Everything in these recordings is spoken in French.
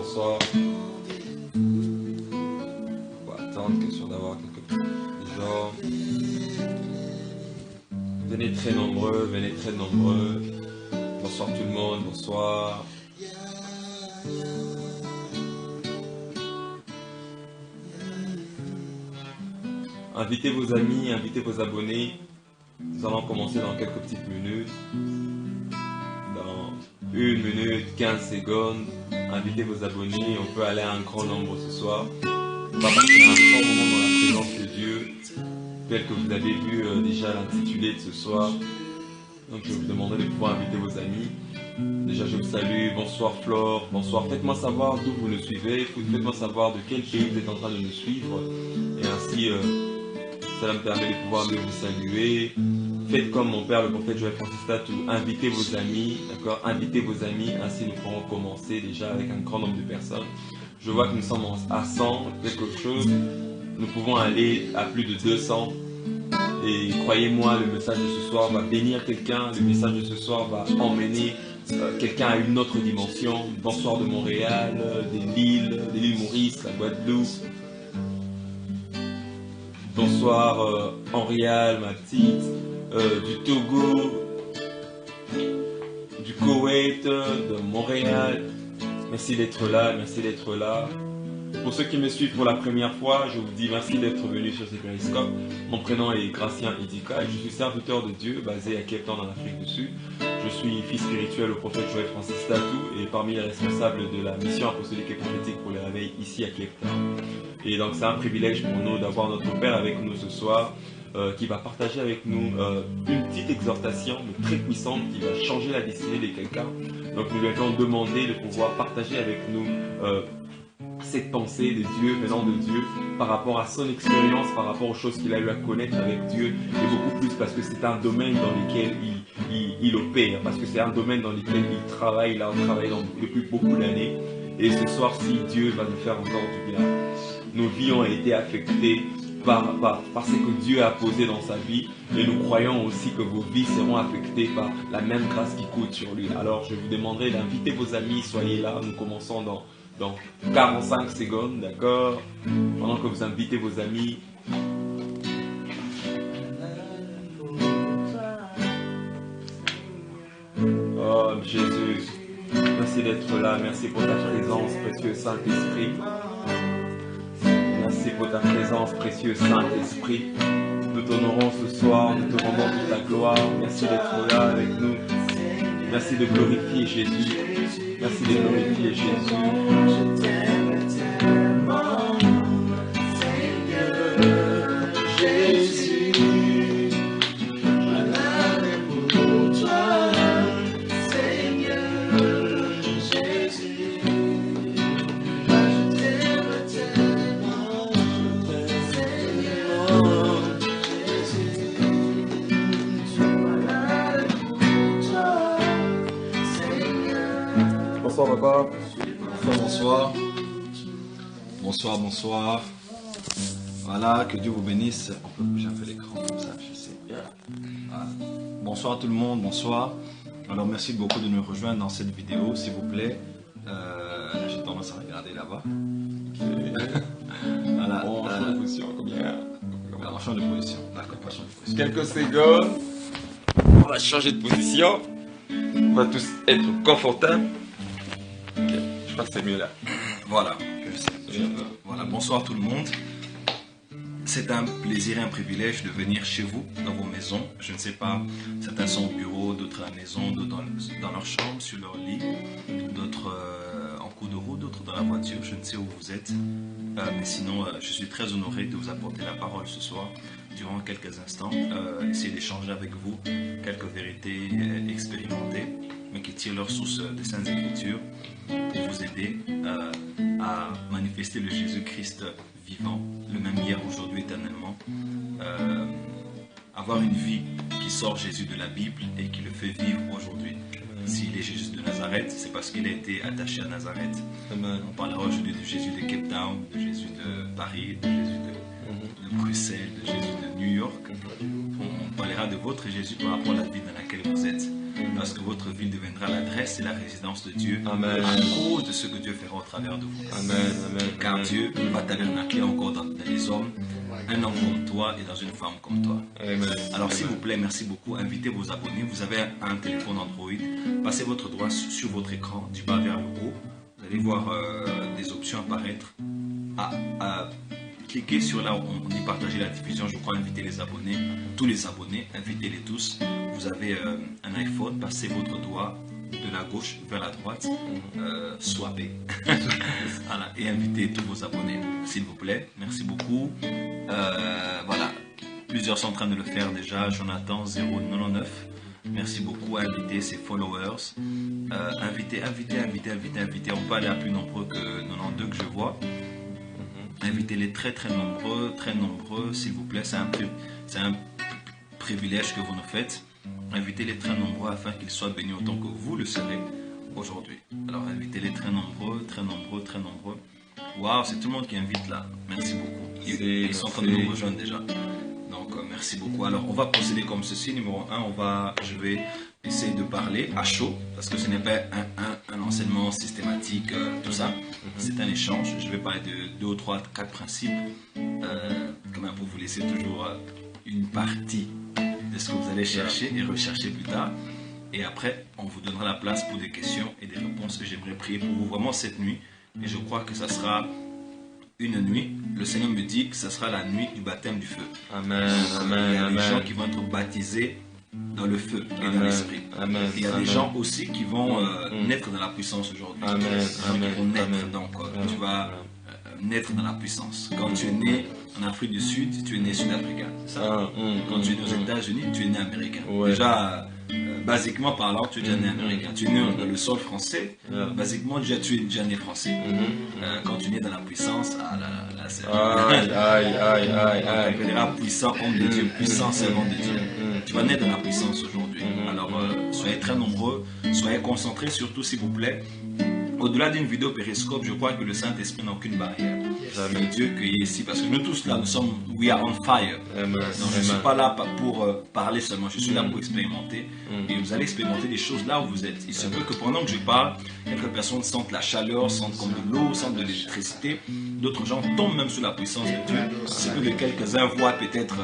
bonsoir. On va attendre, question d'avoir quelques gens. Venez très nombreux, venez très nombreux. Bonsoir tout le monde, bonsoir. Invitez vos amis, invitez vos abonnés. Nous allons commencer dans quelques petites minutes. Dans 1 minute, 15 secondes. Invitez vos abonnés. On peut aller à un grand nombre ce soir. On va passer un grand moment dans la présence de Dieu. Tel que vous avez vu déjà l'intitulé de ce soir. Donc je vais vous demander de pouvoir inviter vos amis. Déjà je vous salue, bonsoir Flore, bonsoir. Faites-moi savoir d'où vous nous suivez. Faites-moi savoir de quel pays vous êtes en train de nous suivre. Et ainsi... cela me permet de pouvoir mieux vous saluer. Faites comme mon père, le prophète Joël Francis Tatou. Invitez vos amis, d'accord? Invitez vos amis, ainsi nous pourrons commencer déjà avec un grand nombre de personnes. Je vois que nous sommes à 100, quelque chose. Nous pouvons aller à plus de 200. Et croyez-moi, le message de ce soir va bénir quelqu'un. Le message de ce soir va emmener quelqu'un à une autre dimension. Bonsoir de Montréal, de l'île Maurice, la Guadeloupe. Bonsoir Henrial, ma petite, du Togo, du Koweït, de Montréal. Merci d'être là, merci d'être là. Pour ceux qui me suivent pour la première fois, je vous dis merci d'être venu sur ce périscope. Mon prénom est Gracien Idika et je suis serviteur de Dieu basé à Cape Town en Afrique du Sud. Je suis fils spirituel au prophète Joël Francis Tatou et parmi les responsables de la mission apostolique et prophétique pour les réveils ici à Cape Town. Et donc c'est un privilège pour nous d'avoir notre Père avec nous ce soir qui va partager avec nous une petite exhortation mais très puissante qui va changer la destinée de quelqu'un. Donc nous lui avons demandé de pouvoir partager avec nous cette pensée de Dieu, venant de Dieu, par rapport à son expérience, par rapport aux choses qu'il a eu à connaître avec Dieu, et beaucoup plus parce que c'est un domaine dans lequel il opère, parce que c'est un domaine dans lequel il travaille, il a travaillé depuis beaucoup d'années, et ce soir, si Dieu va nous faire encore du bien, nos vies ont été affectées par ce que Dieu a posé dans sa vie, et nous croyons aussi que vos vies seront affectées par la même grâce qui coule sur lui. Alors je vous demanderai d'inviter vos amis, soyez là, nous commençons dans 45 secondes, d'accord? Pendant que vous invitez vos amis. Oh Jésus, merci d'être là, merci pour ta présence, précieux Saint-Esprit. Merci pour ta présence, précieux Saint-Esprit. Nous t'honorons ce soir, nous te rendons toute la gloire. Merci d'être là avec nous. Merci de glorifier Jésus. Merci de glorifier Jésus. Bonsoir papa. Bonsoir. Bonsoir, bonsoir. Voilà, que Dieu vous bénisse. On peut bouger un peu l'écran comme ça, je sais. Voilà. Bonsoir tout le monde, bonsoir. Alors merci beaucoup de nous rejoindre dans cette vidéo, s'il vous plaît. J'ai tendance à regarder là-bas. Voilà. On change de position, combien? On change de position. D'accord, pas changer de position. Quelques secondes. On va changer de position. On va tous être confortables. Ok, je crois que c'est mieux là. Voilà. Voilà, bonsoir tout le monde. C'est un plaisir et un privilège de venir chez vous, dans vos maisons. Je ne sais pas, certains sont au bureau, d'autres à la maison, d'autres dans leur chambre, sur leur lit, d'autres en cours de route, d'autres dans la voiture. Je ne sais où vous êtes. Mais sinon, je suis très honoré de vous apporter la parole ce soir, durant quelques instants. Essayer d'échanger avec vous quelques vérités expérimentées, mais qui tirent leur source des Saintes Écritures, pour vous aider à manifester le Jésus-Christ vivant, le même hier, aujourd'hui, éternellement. Avoir une vie qui sort Jésus de la Bible et qui le fait vivre aujourd'hui. S'il est Jésus de Nazareth, c'est parce qu'il a été attaché à Nazareth. Amen. On parlera aujourd'hui de Jésus de Cape Town, de Jésus de Paris, de Jésus de Bruxelles, de Jésus de New York. On parlera de votre Jésus par rapport à la vie dans laquelle vous êtes. parce que votre ville deviendra l'adresse et la résidence de Dieu. Amen. À cause de ce que Dieu fera au travers de vous. Amen. Amen. Car Dieu va tabernacler encore dans les hommes, un homme comme toi et dans une femme comme toi. Amen. Alors s'il vous plaît, merci beaucoup, invitez vos abonnés. Vous avez un téléphone Android, passez votre doigt sur votre écran du bas vers le haut. Vous allez voir des options apparaître. Cliquez sur là où on dit partager la diffusion, je crois inviter les abonnés, tous les abonnés, invitez-les tous. Vous avez un iPhone, passez votre doigt de la gauche vers la droite, swapez. Voilà, et invitez tous vos abonnés, s'il vous plaît. Merci beaucoup. Voilà, plusieurs sont en train de le faire déjà. Jonathan 099. Merci beaucoup à inviter ses followers. Invitez. On peut aller à plus nombreux que 92 que je vois. Invitez-les très nombreux, s'il vous plaît. C'est un privilège que vous nous faites. Invitez-les très nombreux afin qu'ils soient bénis autant que vous le serez aujourd'hui. Alors invitez-les très nombreux. Waouh, c'est tout le monde qui invite là. Merci beaucoup. Ils sont en train de nous rejoindre déjà. Donc merci beaucoup. Alors on va procéder comme ceci. Numéro 1, je vais essayer de parler à chaud parce que ce n'est pas un enseignement systématique, tout ça. C'est un échange. Je vais parler de 2 ou 3, 4 principes quand même pour vous laisser toujours une partie de ce que vous allez chercher et rechercher plus tard. Et après, on vous donnera la place pour des questions et des réponses. J'aimerais prier pour vous vraiment cette nuit. Et je crois que ça sera une nuit. Le Seigneur me dit que ça sera la nuit du baptême du feu. Amen. Il y a des gens qui vont être baptisés dans le feu et dans l'esprit. Il y a des gens aussi qui vont naître dans la puissance aujourd'hui. Qui vont naître. Donc tu vas naître dans la puissance. Quand tu es né en Afrique du Sud, tu es né sud-africain. Quand tu es né aux États-Unis, tu es né américain. Déjà, basiquement parlant, tu es déjà né américain. Tu es né dans le sol français, basiquement tu es déjà né français. Quand tu es né dans la puissance, c'est... On appellera puissant homme de Dieu, puissant servant de Dieu. Tu vas naître dans la puissance aujourd'hui. Alors, soyez très nombreux, soyez concentrés surtout s'il vous plaît. Au-delà d'une vidéo périscope, je crois que le Saint-Esprit n'a aucune barrière. C'est Dieu qui est ici, parce que nous tous là, we are on fire. Donc je ne suis pas là pour parler seulement, je suis là pour expérimenter. Et vous allez expérimenter des choses là où vous êtes. Il se peut que pendant que je parle, quelques personnes sentent la chaleur, sentent comme de l'eau, sentent de l'électricité. D'autres gens tombent même sous la puissance de Dieu. C'est que quelques-uns voient peut-être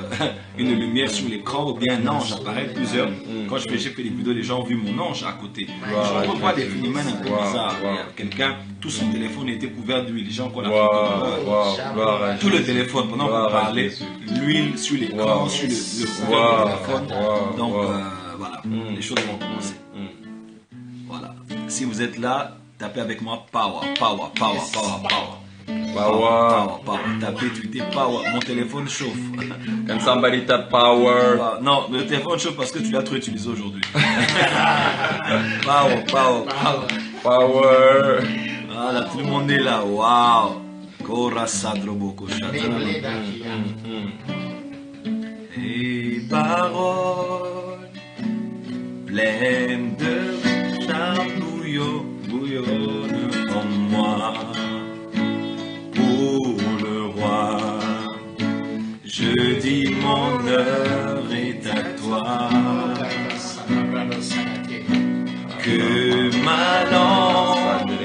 une lumière sur l'écran ou bien un ange apparaît, plusieurs. Quand j'ai fait des vidéos, les gens ont vu mon ange à côté. Je vois des phénomènes un peu bizarres. Quelqu'un, tout son téléphone était couvert d'huile. Les gens ont la photo. Tout le téléphone, pendant qu'on parlait, l'huile sur l'écran, sur le téléphone. Donc voilà, les choses vont commencer. Voilà. Si vous êtes là, tapez avec moi power. Tapez, tweetez power. Mon téléphone chauffe. Can somebody tap power? Non, le téléphone chauffe parce que tu l'as trop utilisé aujourd'hui. Power. Voilà, tout le monde est là. Waouh. Et paroles pleines de charme bouillonnent en moi. Pour le roi, je dis mon heure est à toi. Que ma langue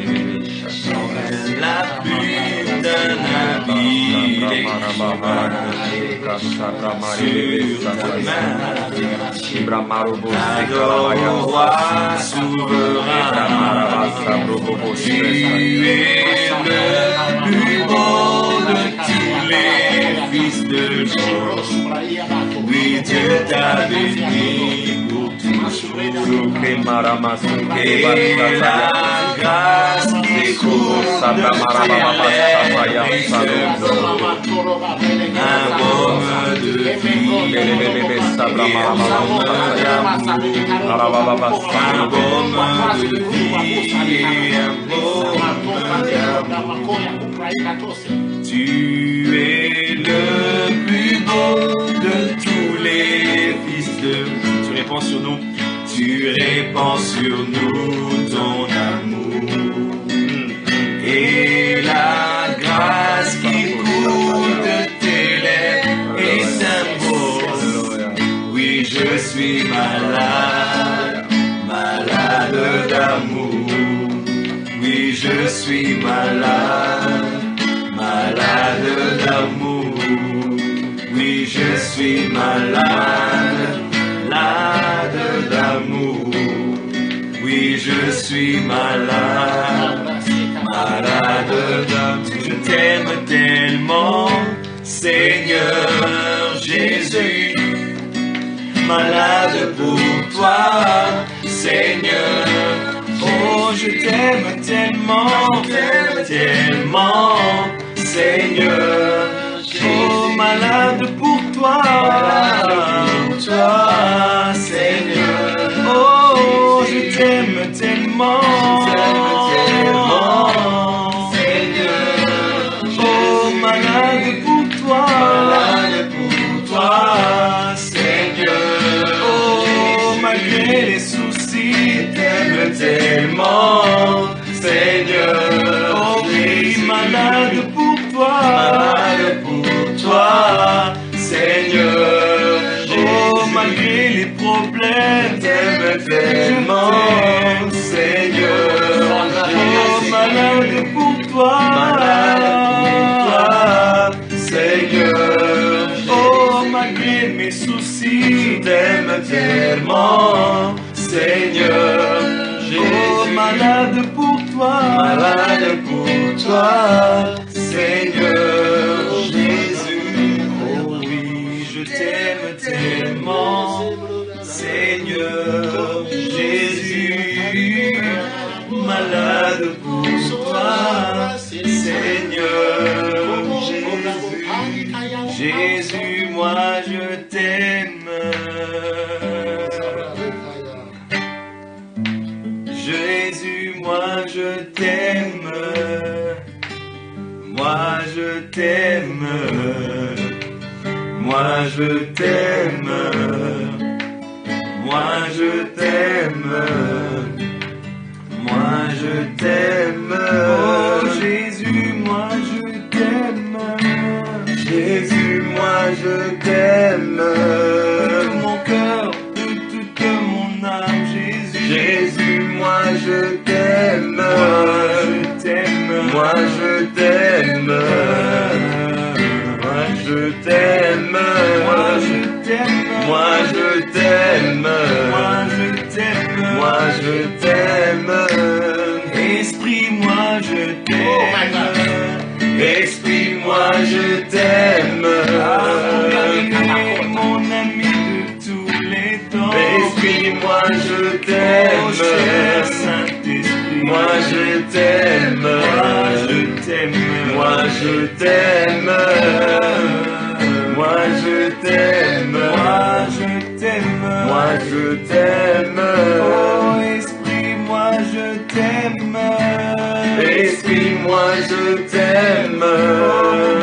soit la plume d'un habit sur ta main. Adore au roi souverain. Tu es le plus beau de tous les fils de l'eau. Oui, Dieu t'a béni pour toujours. Et la grâce qui coule de tes lèvres un baume de vie et un baume d'amour. Un baume de vie et un baume d'amour. Tu es le plus beau de tous les fils de... Tu répands sur nous. Tu répands sur nous ton amour. Et la grâce qui coule de tes lèvres est un beau. Oui, je suis malade. suis malade, malade d'amour. Oui, je suis malade, malade d'amour. Oui, je suis malade, malade d'amour. Je t'aime tellement, Seigneur Jésus. Malade pour toi, Seigneur. Oh, je t'aime tellement, tellement, Seigneur. Oh, malade pour toi, Seigneur. Oh, je t'aime tellement, Seigneur. Oh, malade pour toi, Seigneur. Oh, malgré les soucis, t'aime tellement, Seigneur. Oh oui, malade pour toi, Seigneur. Oh, malgré les problèmes, t'aime tellement, Seigneur. Oh, malade pour toi, Seigneur. Oh, malgré mes soucis, t'aime tellement, Seigneur. Oh, malade pour toi, Seigneur Jésus. Oh oui, je t'aime tellement, Seigneur Jésus. Malade pour toi, Seigneur Jésus. Jésus, moi je t'aime. Jésus, moi je t'aime. Moi je t'aime. Moi je t'aime. Moi je t'aime. Moi je t'aime. Oh Jésus, moi je t'aime. Jésus, moi je t'aime. De tout mon cœur, de toute mon âme, Jésus. Jésus, moi je t'aime. Moi je t'aime. Moi je t'aime. Moi je t'aime. Moi je t'aime. Moi je t'aime. Moi je t'aime. Esprit, moi je t'aime. Esprit, moi je t'aime. Mon ami de tous les temps. Esprit, moi je t'aime. Saint-Esprit, moi je t'aime. Moi je t'aime. Moi je t'aime. Moi je t'aime. Moi je t'aime. Moi je t'aime. Oh Esprit, moi je t'aime. Esprit, moi je t'aime. Oh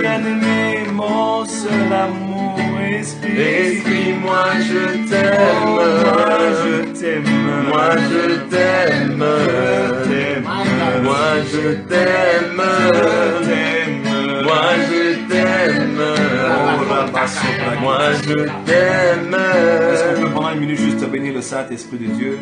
bien-aimé, mon seul amour, Esprit. Esprit, moi je t'aime. Oh, moi je t'aime. Moi je t'aime. Moi je t'aime. Moi je t'aime. Moi je t'aime. Est-ce qu'on peut pendant une minute juste bénir le Saint-Esprit de Dieu?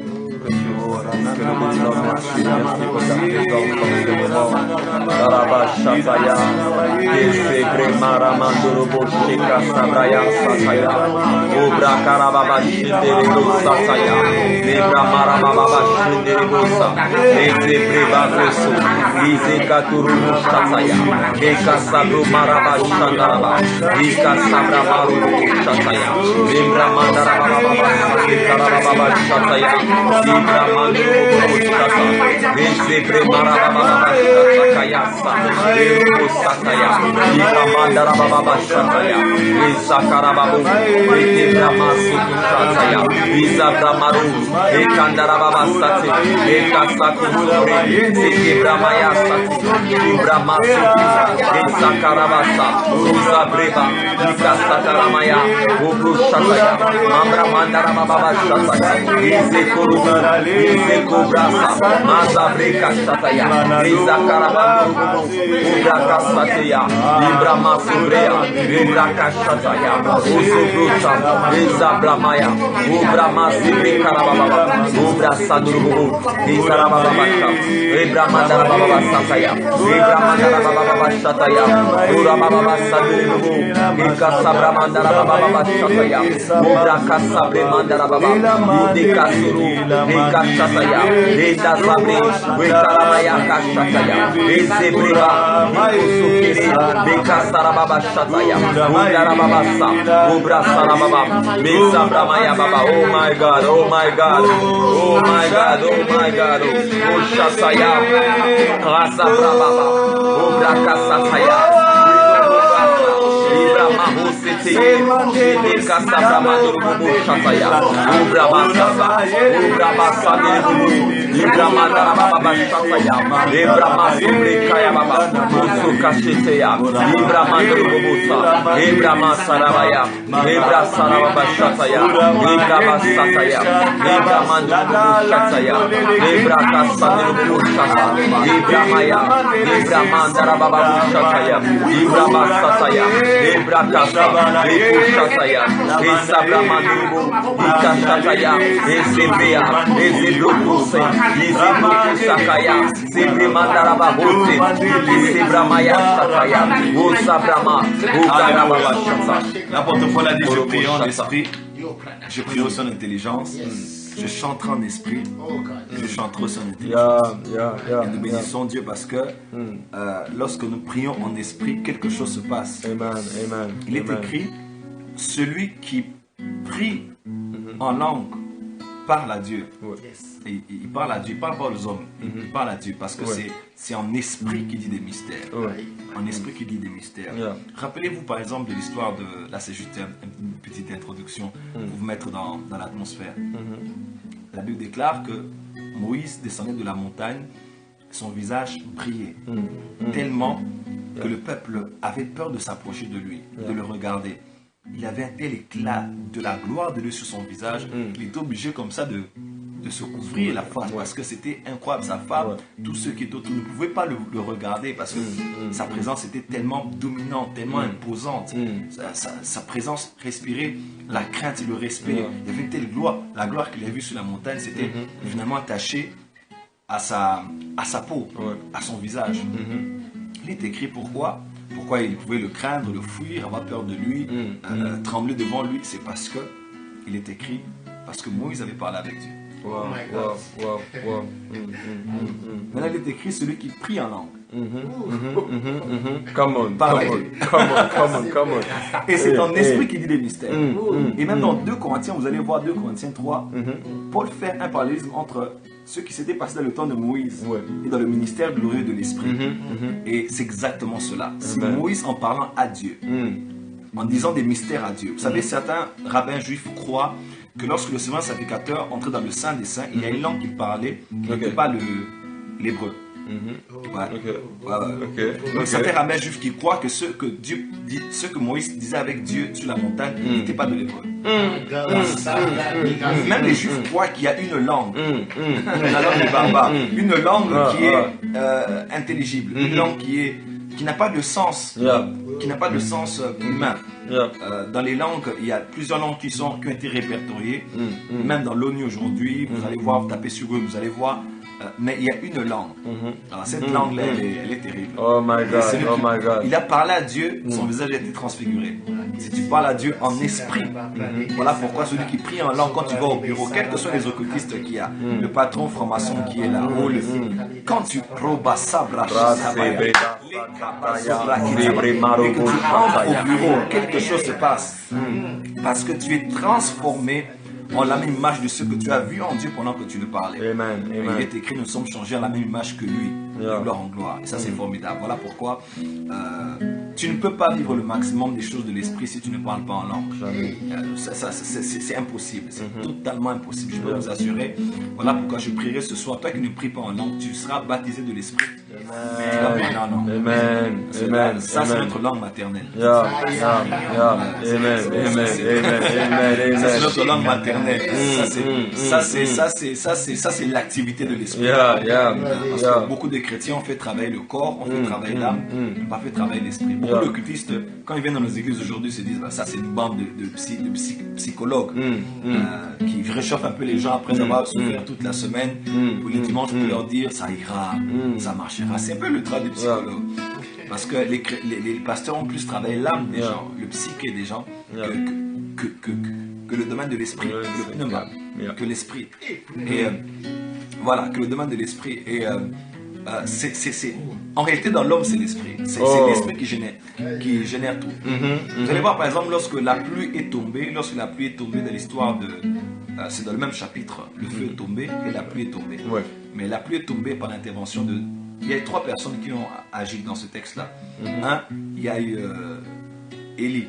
Oh my God, oh my God, oh my God, oh my God, oh Shataya, Rasa Brababa, oh Brakasataya. L'apôtre Paul a dit, je prie en esprit, je prie au son d'intelligence, je chanterai en esprit, je chanterai au son d'intelligence. Et nous bénissons Dieu parce que lorsque nous prions en esprit, quelque chose se passe. Il est écrit, celui qui prie en langue parle à Dieu. Et il parle à Dieu, il parle pas aux hommes, il parle à Dieu parce que c'est en esprit qu'il dit des mystères. En esprit qu'il dit des mystères. Rappelez-vous par exemple de l'histoire de... Là c'est juste une petite introduction pour vous mettre dans l'atmosphère. La Bible déclare que Moïse descendait de la montagne, son visage brillait tellement que le peuple avait peur de s'approcher de lui, de le regarder. Il avait un tel éclat de la gloire de Dieu sur son visage, il était obligé comme ça de se couvrir la face parce que c'était incroyable. Sa femme, tous ceux qui étaient autour ne pouvaient pas le regarder parce que sa présence était tellement dominante, tellement imposante. Sa présence respirait la crainte et le respect. Il y avait une telle gloire. La gloire qu'il a vue sur la montagne, c'était finalement attaché à sa peau, à son visage. Il est écrit pourquoi il pouvait le craindre, le fuir, avoir peur de lui, trembler devant lui. C'est parce que il est écrit, parce que Moïse avait parlé avec Dieu. Maintenant il est écrit celui qui prie en langue. Come on. Et c'est ton esprit qui dit des mystères. Et même dans 2 Corinthiens, vous allez voir 2 Corinthiens 3, Paul fait un parallélisme entre ce qui s'était passé dans le temps de Moïse et dans le ministère glorieux de l'Esprit. Et c'est exactement cela. C'est Moïse en parlant à Dieu, en disant des mystères à Dieu. Vous savez, certains rabbins juifs croient que lorsque le souverain sacrificateur entrait dans le Saint des Saints, il y a une langue qu'il parlait qui n'était pas l'hébreu. Donc certains rabbins juifs qui croient que ce que Moïse disait avec Dieu sur la montagne n'était pas de l'hébreu. Même les juifs croient qu'il y a une langue, la langue des barbares, une langue qui est intelligible, une langue qui n'a pas de sens, qui n'a pas de sens humain. Dans les langues, il y a plusieurs langues qui ont été répertoriées, même dans l'ONU aujourd'hui, vous allez voir, vous tapez sur Google, vous allez voir, mais il y a une langue. Alors cette langue-là, elle est terrible. Oh my God, il a parlé à Dieu, son visage a été transfiguré. Si tu parles à Dieu en esprit, voilà pourquoi celui qui prie en langue quand tu vas au bureau, quels que soient les occultistes qu'il y a, le patron franc-maçon qui est là, quand tu probas et que tu entres au bureau, quelque chose se passe. Parce que tu es transformé en la même image de ce que tu as vu en Dieu pendant que tu le parlais. Il est écrit, nous sommes changés à la même image que lui. de gloire en gloire. Et ça, c'est formidable. Voilà pourquoi tu ne peux pas vivre le maximum des choses de l'esprit si tu ne parles pas en langue. C'est impossible. C'est totalement impossible. Je peux vous assurer. Voilà pourquoi je prierai ce soir. Toi qui ne pries pas en langue, tu seras baptisé de l'esprit. Amen. Amen. Ça, c'est notre langue maternelle. Amen. C'est notre langue maternelle. Ça, c'est l'activité de l'esprit. Parce que beaucoup de chrétiens ont fait travailler le corps, ont fait travailler l'âme, n'ont pas fait travailler l'esprit. Beaucoup d'occultistes, quand ils viennent dans nos églises aujourd'hui, se disent ça, c'est une bande de psychologues qui réchauffent un peu les gens après avoir souffert toute la semaine. Pour les dimanches, pour leur dire ça ira, ça marchera. C'est un peu le travail des psychologues. Parce que les pasteurs ont plus travaillé l'âme des gens, le psyché des gens, que le domaine de l'esprit, que l'esprit. Et voilà, que le domaine de l'esprit. Et en réalité, dans l'homme, c'est l'esprit. C'est l'esprit qui génère tout. Vous allez voir, par exemple, lorsque la pluie est tombée, dans l'histoire de... c'est dans le même chapitre, le feu est tombé et la pluie est tombée. Mais la pluie est tombée par l'intervention de... Il y a 3 personnes qui ont agi dans ce texte-là. Un, il y a eu Élie,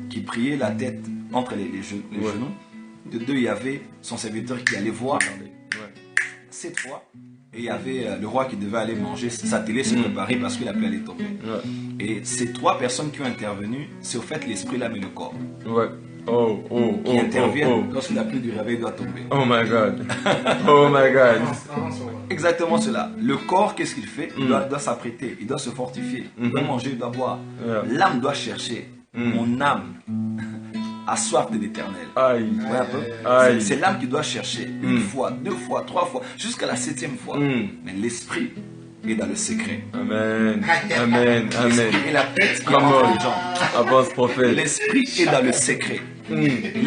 qui priait la tête entre les genoux. De 2, il y avait son serviteur qui allait voir 7 fois. Et il y avait le roi qui devait aller manger sa télé, se préparer parce que la pluie allait tomber. Et ces 3 personnes qui ont intervenu, c'est au fait l'esprit, l'âme et le corps. Qui interviennent lorsque la pluie du réveil doit tomber. Oh my God. Oh my God. Exactement cela. Le corps, qu'est-ce qu'il fait? Il doit s'apprêter, il doit se fortifier, il doit manger, il doit boire. L'âme doit chercher. Mon âme a soif de l'éternel. C'est l'âme qui doit chercher 1 fois, 2 fois, 3 fois, jusqu'à la 7e fois. Mais l'esprit est dans le secret. Amen. Amen. Amen. Et la tête qui entre les gens. Avance, prophète. L'esprit est dans le secret.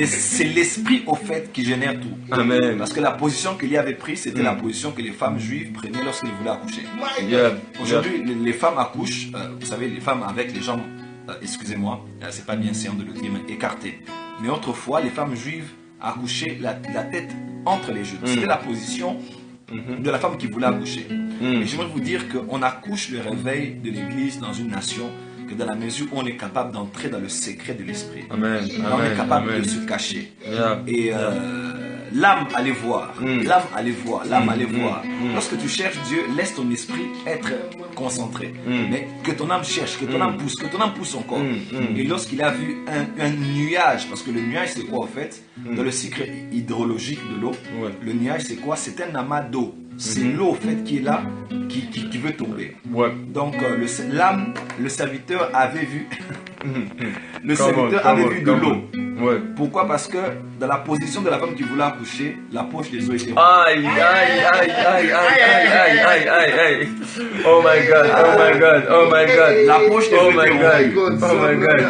C'est l'esprit au fait qui génère tout. Amen. Parce que la position qu'il y avait prise, c'était la position que les femmes juives prenaient lorsqu'elles voulaient accoucher. Aujourd'hui, les femmes accouchent, vous savez, les femmes avec les jambes, excusez-moi, c'est pas bien séant de le dire, mais écartées. Mais autrefois, les femmes juives accouchaient la tête entre les genoux. C'était la position de la femme qui voulait accoucher. Et j'aimerais vous dire qu'on accouche le réveil de l'Église dans une nation que dans la mesure où on est capable d'entrer dans le secret de l'esprit. Amen. On est capable de se cacher. Et l'âme allait voir. L'âme allait voir. L'âme allait voir. Lorsque tu cherches Dieu, laisse ton esprit être concentré. Mais que ton âme cherche, que ton âme pousse encore. Et lorsqu'il a vu un nuage, parce que le nuage c'est quoi en fait? Dans le cycle hydrologique de l'eau, le nuage c'est quoi? C'est un amas d'eau. C'est l'eau en fait qui est là, qui veut tomber. Donc l'âme, le serviteur avait vu, le serviteur avait vu de l'eau. Pourquoi? Parce que dans la position de la femme qui voulait accoucher, la poche des eaux était rouge. Aïe. Oh my God. La poche des eaux était rouge. Oh my God.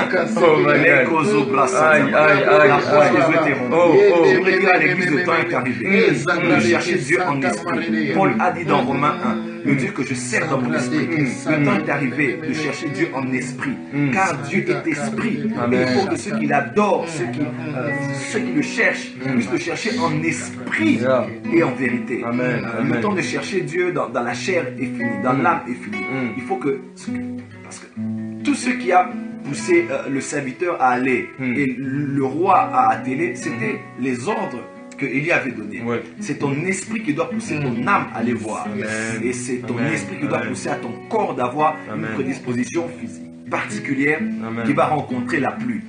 La poche des eaux était rouge. J'aimerais dire à l'église, le temps est arrivé de chercher Dieu en esprit. Paul a dit dans Romains 1, le Dieu que je sers dans mon esprit. Le temps est arrivé de chercher Dieu en esprit, car Dieu est esprit. Et il faut que ceux qui l'adorent, ceux qui le cherchent, puissent le chercher en esprit et en vérité. Le temps de chercher Dieu dans la chair est fini, dans l'âme est fini. Il faut que, parce que tout ce qui a poussé le serviteur à aller et le roi à atteler, c'était les ordres que Élie avait donné. C'est ton esprit qui doit pousser ton âme à les voir. Et c'est ton esprit qui doit pousser à ton corps d'avoir une prédisposition physique particulière qui va rencontrer la pluie.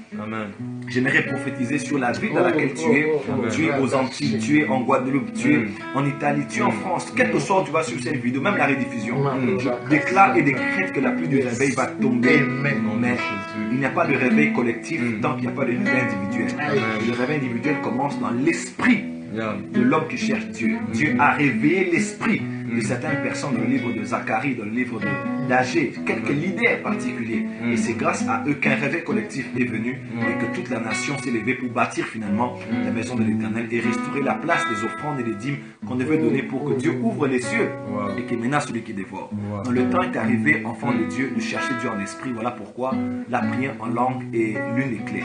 J'aimerais prophétiser sur la ville dans laquelle tu es. Tu es aux Antilles, tu es en Guadeloupe, tu es en Italie, tu es en France. Quel que soit où tu vas sur cette vidéo, même la rediffusion. Je déclare et décrète que la pluie du réveil va tomber. Mais il n'y a pas de réveil collectif tant qu'il n'y a pas de réveil individuel. Le réveil individuel commence dans l'esprit de l'homme qui cherche Dieu. Dieu a réveillé l'esprit de certaines personnes dans le livre de Zacharie, dans le livre d'Agé, quelques leaders particuliers. Et c'est grâce à eux qu'un réveil collectif est venu et que toute la nation s'est levée pour bâtir finalement la maison de l'Éternel et restaurer la place des offrandes et des dîmes qu'on devait donner pour que Dieu ouvre les cieux et qu'il menace celui qui dévore. Donc le temps est arrivé, enfant de Dieu, de chercher Dieu en esprit. Voilà pourquoi la prière en langue est l'une des clés.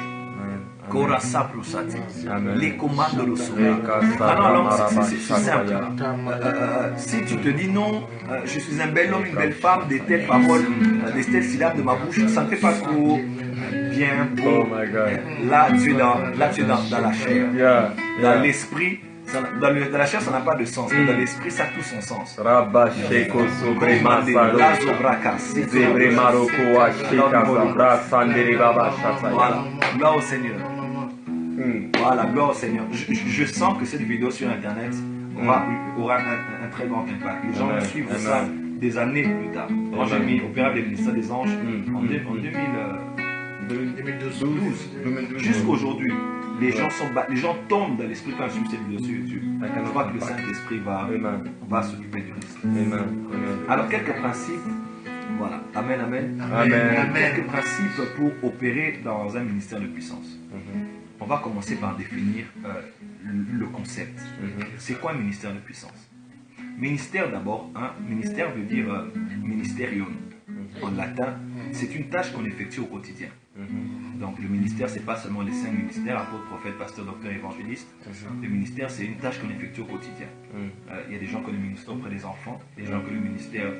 Kora Saprosati. Amen. Les commandes de l'Osura. Kasa Alors, Ramaraba c'est simple. Shakaya. Si tu te dis non, je suis un bel homme, une belle femme, des telles paroles, des telles syllabes de ma bouche, ça ne fait pas trop bien Oh beau. my God. Là, tu es dans la chair. Yeah. Dans Yeah. l'esprit, dans la chair, ça n'a pas de sens. Mais dans l'esprit, ça a tout son sens. Rabba Sheko Sobrema Saro. Zebre Maroko wa Sheka Zabra Sandere Baba Shataya. Voilà, gloire au Seigneur. Mm. Voilà, gloire au Seigneur. Je sens que cette vidéo sur Internet aura un très grand impact. Les gens Amen. suivent Amen. ça des années plus tard. Quand j'ai Amen. mis Opéra des ministères des anges Mm. en 2012, 2012. jusqu'aujourd'hui, les gens tombent dans l'esprit quand je suis cette vidéo sur YouTube. I Je cannot crois que le come back. Saint-Esprit Amen. va s'occuper du reste. Amen. Amen. Alors, quelques principes. Voilà. Amen, amen. Amen. Quelques principes pour opérer dans un ministère de puissance. Mhm. On va commencer par définir le concept. Mhm. C'est quoi un ministère de puissance? Ministère d'abord, hein, ministère veut dire ministerium en latin. C'est une tâche qu'on effectue au quotidien. Mhm. Donc le ministère, c'est pas seulement les 5 ministères, apôtre, prophète, pasteur, docteur, évangéliste. Le ministère, c'est une tâche qu'on effectue au quotidien. Mhm. Il y a des gens qui ont le ministère auprès des enfants, des gens qui ont le ministère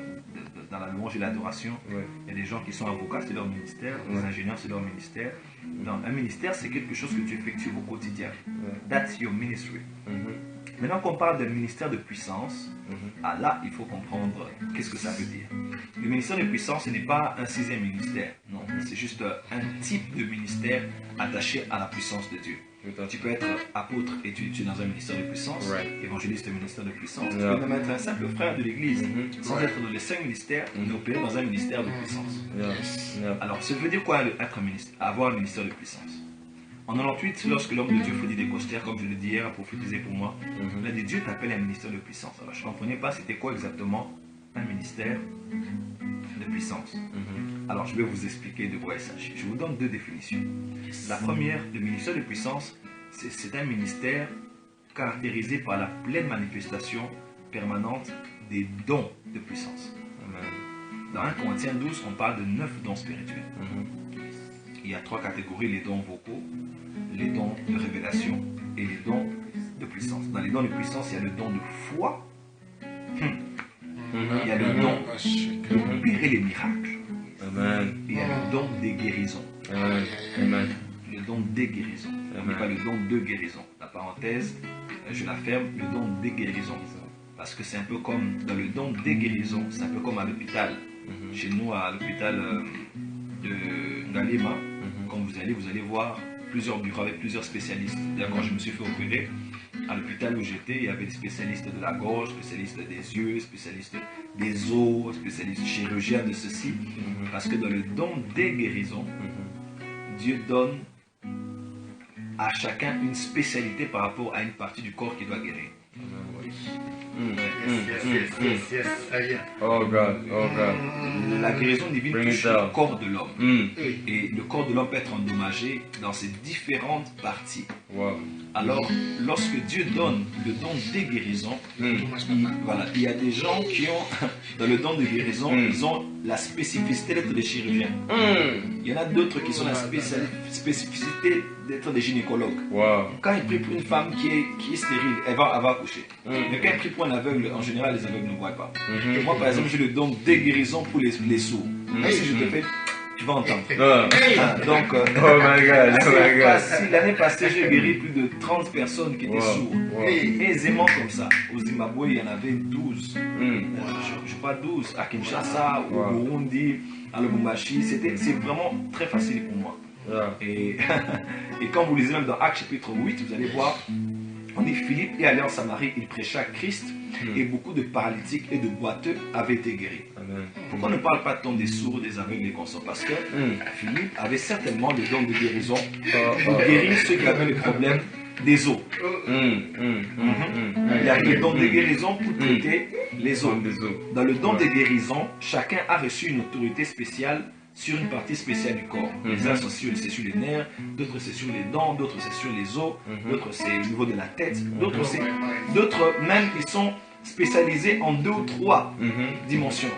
dans la louange et l'adoration. Ouais. Il y a des gens qui sont avocats, c'est leur ministère. Les Ouais. ingénieurs, c'est leur ministère. Donc un ministère, c'est quelque chose que tu effectues au quotidien. Ouais. That's your ministry. Mhm. Maintenant qu'on parle de ministère de puissance, Mhm. ah là, il faut comprendre qu'est-ce que ça veut dire. Le ministère de puissance, ce n'est pas un 6e ministère. Non, c'est juste un type de ministère attaché à la puissance de Dieu. Tout à Tu fait. peux être apôtre et tu es dans un ministère de puissance, Right. évangéliste, ministère de puissance. Yeah. Tu peux même être un simple frère de l'église, Mhm. sans être dans les 5 ministères, mais opérer dans un ministère de puissance. Yeah. Yeah. Alors, ça veut dire quoi être un ministère, avoir un ministère de puissance? En 98, lorsque l'homme de Dieu Freddy Descoster, comme je le dis hier, a prophétisé pour moi, il a dit Dieu t'appelle un ministère de puissance. Alors, je ne comprenais pas c'était quoi exactement un ministère de puissance. Mhm. Alors, je vais vous expliquer de quoi il s'agit. Je vous donne 2 définitions. La première, le ministère de puissance, c'est un ministère caractérisé par la pleine manifestation permanente des dons de puissance. Amen. Dans 1 Corinthiens 12, on parle de 9 dons spirituels. Mhm. Il y a 3 catégories, les dons vocaux, les dons de révélation et les dons de puissance. Dans les dons de puissance, il y a le don de foi, il y a le don d'opérer les miracles, Amen. et il y a le don des guérisons. Amen. Amen. Le don des guérisons. On n'est pas le don de guérison. La parenthèse, je la ferme, le don des guérisons. Parce que c'est un peu comme, dans le don des guérisons, c'est un peu comme à l'hôpital. Mhm. Chez nous, à l'hôpital de Ngalema, Mhm. quand vous allez voir plusieurs bureaux avec plusieurs spécialistes. D'ailleurs, quand je me suis fait opérer, à l'hôpital où j'étais, il y avait des spécialistes de la gorge, spécialistes des yeux, spécialistes des os, spécialistes chirurgiens de ceci. Mhm. Parce que dans le don des guérisons, Mhm. Dieu donne à chacun une spécialité par rapport à une partie du corps qui doit guérir. Oh God, oh God. La guérison divine Bring touche it down. le corps de l'homme. Mm. Et le corps de l'homme peut être endommagé dans ses différentes parties. Wow. Alors, lorsque Dieu donne le don des guérisons, il y a des gens qui ont, dans le don de guérison, ils ont la spécificité d'être des chirurgiens. Il y en a d'autres qui ont la spécificité d'être des gynécologues. Wow. Quand il prie pour une femme qui est stérile, elle va accoucher. Mais quand il prie pour un aveugle, en général, les aveugles ne voient pas. Et moi, par exemple, j'ai le don des guérisons pour les sourds. Même si je te fais, tu vas entendre. Donc, Oh my God, oh my God. l'année passée, j'ai guéri plus de 30 personnes qui étaient Wow. sourdes. Wow. Aisément comme ça. Au Zimbabwe, il y en avait 12. Je crois 12. À Kinshasa, au Wow. Burundi, à Lubumbashi. C'est vraiment très facile pour moi. Yeah. Et, et quand vous lisez même dans Actes chapitre 8, vous allez voir, on dit Philippe est allé en Samarie, il prêcha Christ et beaucoup de paralytiques et de boiteux avaient été guéris. Amen. Pourquoi on ne parle pas tant des sourds, des aveugles, des consorts? Parce que Philippe avait certainement le don de guérison pour guérir ceux qui avaient le problème des os. Il a le don de guérison pour traiter les os. Dans le don de guérison, chacun a reçu une autorité spéciale sur une partie spéciale du corps. Les uns sont sur les nerfs, d'autres c'est sur les dents, d'autres c'est sur les os, d'autres c'est au niveau de la tête, d'autres même ils sont spécialisés en 2 ou 3 dimensions.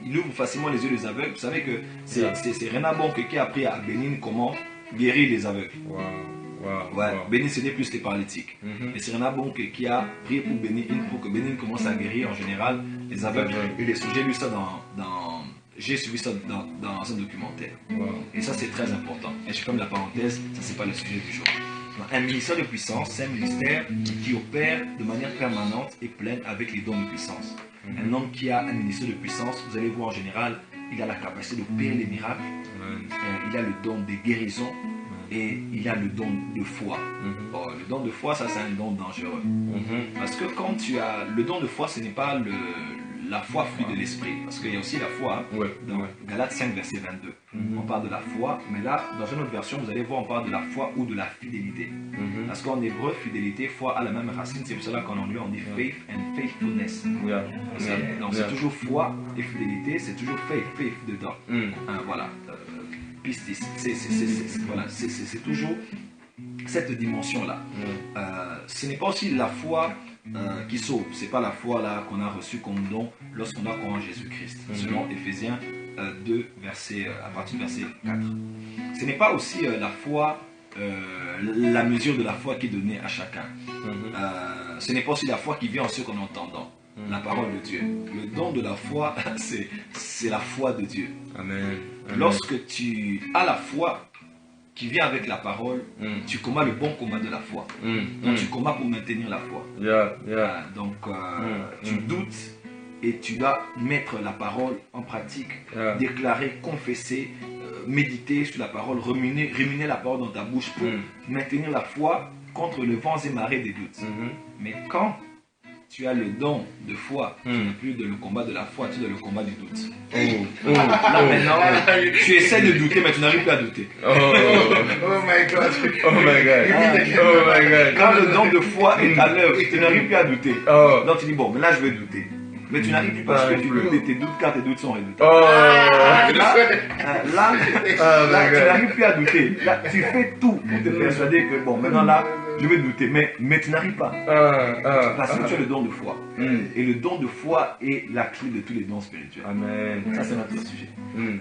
Il ouvre facilement les yeux des aveugles. Vous savez que c'est Renan Bonke qui a appris à Bénin comment guérir les aveugles. Wow. Wow. Ouais, Wow. Bénin c'était plus les paralytiques. Et c'est Rena Bonke qui a prié pour Bénin, pour que Bénin commence à guérir en général les aveugles. Et les sujets, j'ai lu ça j'ai suivi ça dans un documentaire. Wow. Et ça c'est très important. Et je ferme la parenthèse, ça c'est pas le sujet du jour. Donc, un ministère de puissance, c'est un ministère qui opère de manière permanente et pleine avec les dons de puissance. Un homme qui a un ministère de puissance, vous allez voir en général, il a la capacité d'opérer les miracles, il a le don de guérison et il a le don de foi. Bon, le don de foi, ça c'est un don dangereux. Parce que quand tu as le don de foi, ce n'est pas la foi fruit de l'esprit. Parce qu'il y a aussi la foi. Ouais. Dans Galates 5, verset 22. On parle de la foi, mais là, dans une autre version, vous allez voir, on parle de la foi ou de la fidélité. Parce qu'en hébreu, fidélité, foi a la même racine. C'est pour cela qu'en anglais, on dit faith and faithfulness. Donc c'est toujours foi et fidélité, c'est toujours faith dedans. Voilà. Pistis. Voilà. C'est toujours cette dimension-là. Ce n'est pas aussi la foi qui sauve. C'est pas la foi là qu'on a reçue comme don lorsqu'on a croit en Jésus-Christ. Selon Éphésiens 2, à partir du verset 4. Ce n'est pas aussi la foi, la mesure de la foi qui est donnée à chacun. Ce n'est pas aussi la foi qui vient en ce qu'on entendant. La parole de Dieu. Le don de la foi, c'est la foi de Dieu. Amen. Lorsque tu as la foi qui vient avec la parole, tu combats le bon combat de la foi. Donc tu combats pour maintenir la foi. Donc tu doutes et tu dois mettre la parole en pratique, déclarer, confesser, méditer sur la parole, ruminer la parole dans ta bouche pour maintenir la foi contre le vent et marées des doutes. Mais quand tu as le don de foi, tu n'es plus dans le combat de la foi, tu es dans le combat du doute. Là maintenant, tu essaies de douter, mais tu n'arrives plus à douter. Oh my God. Oh my God. Quand le don de foi est à l'œuvre, tu n'arrives plus à douter. Donc tu dis, bon, mais là je vais douter. Mais tu n'arrives plus parce que tu doutes et tes doutes quand tes doutes sont réduits. Là, tu n'arrives plus à douter. Là, tu fais tout pour te persuader que, bon, maintenant là, je vais douter. Mais tu n'arrives pas. Parce que tu as le don de foi. Et le don de foi est la clé de tous les dons spirituels. Amen. Ça, c'est notre sujet.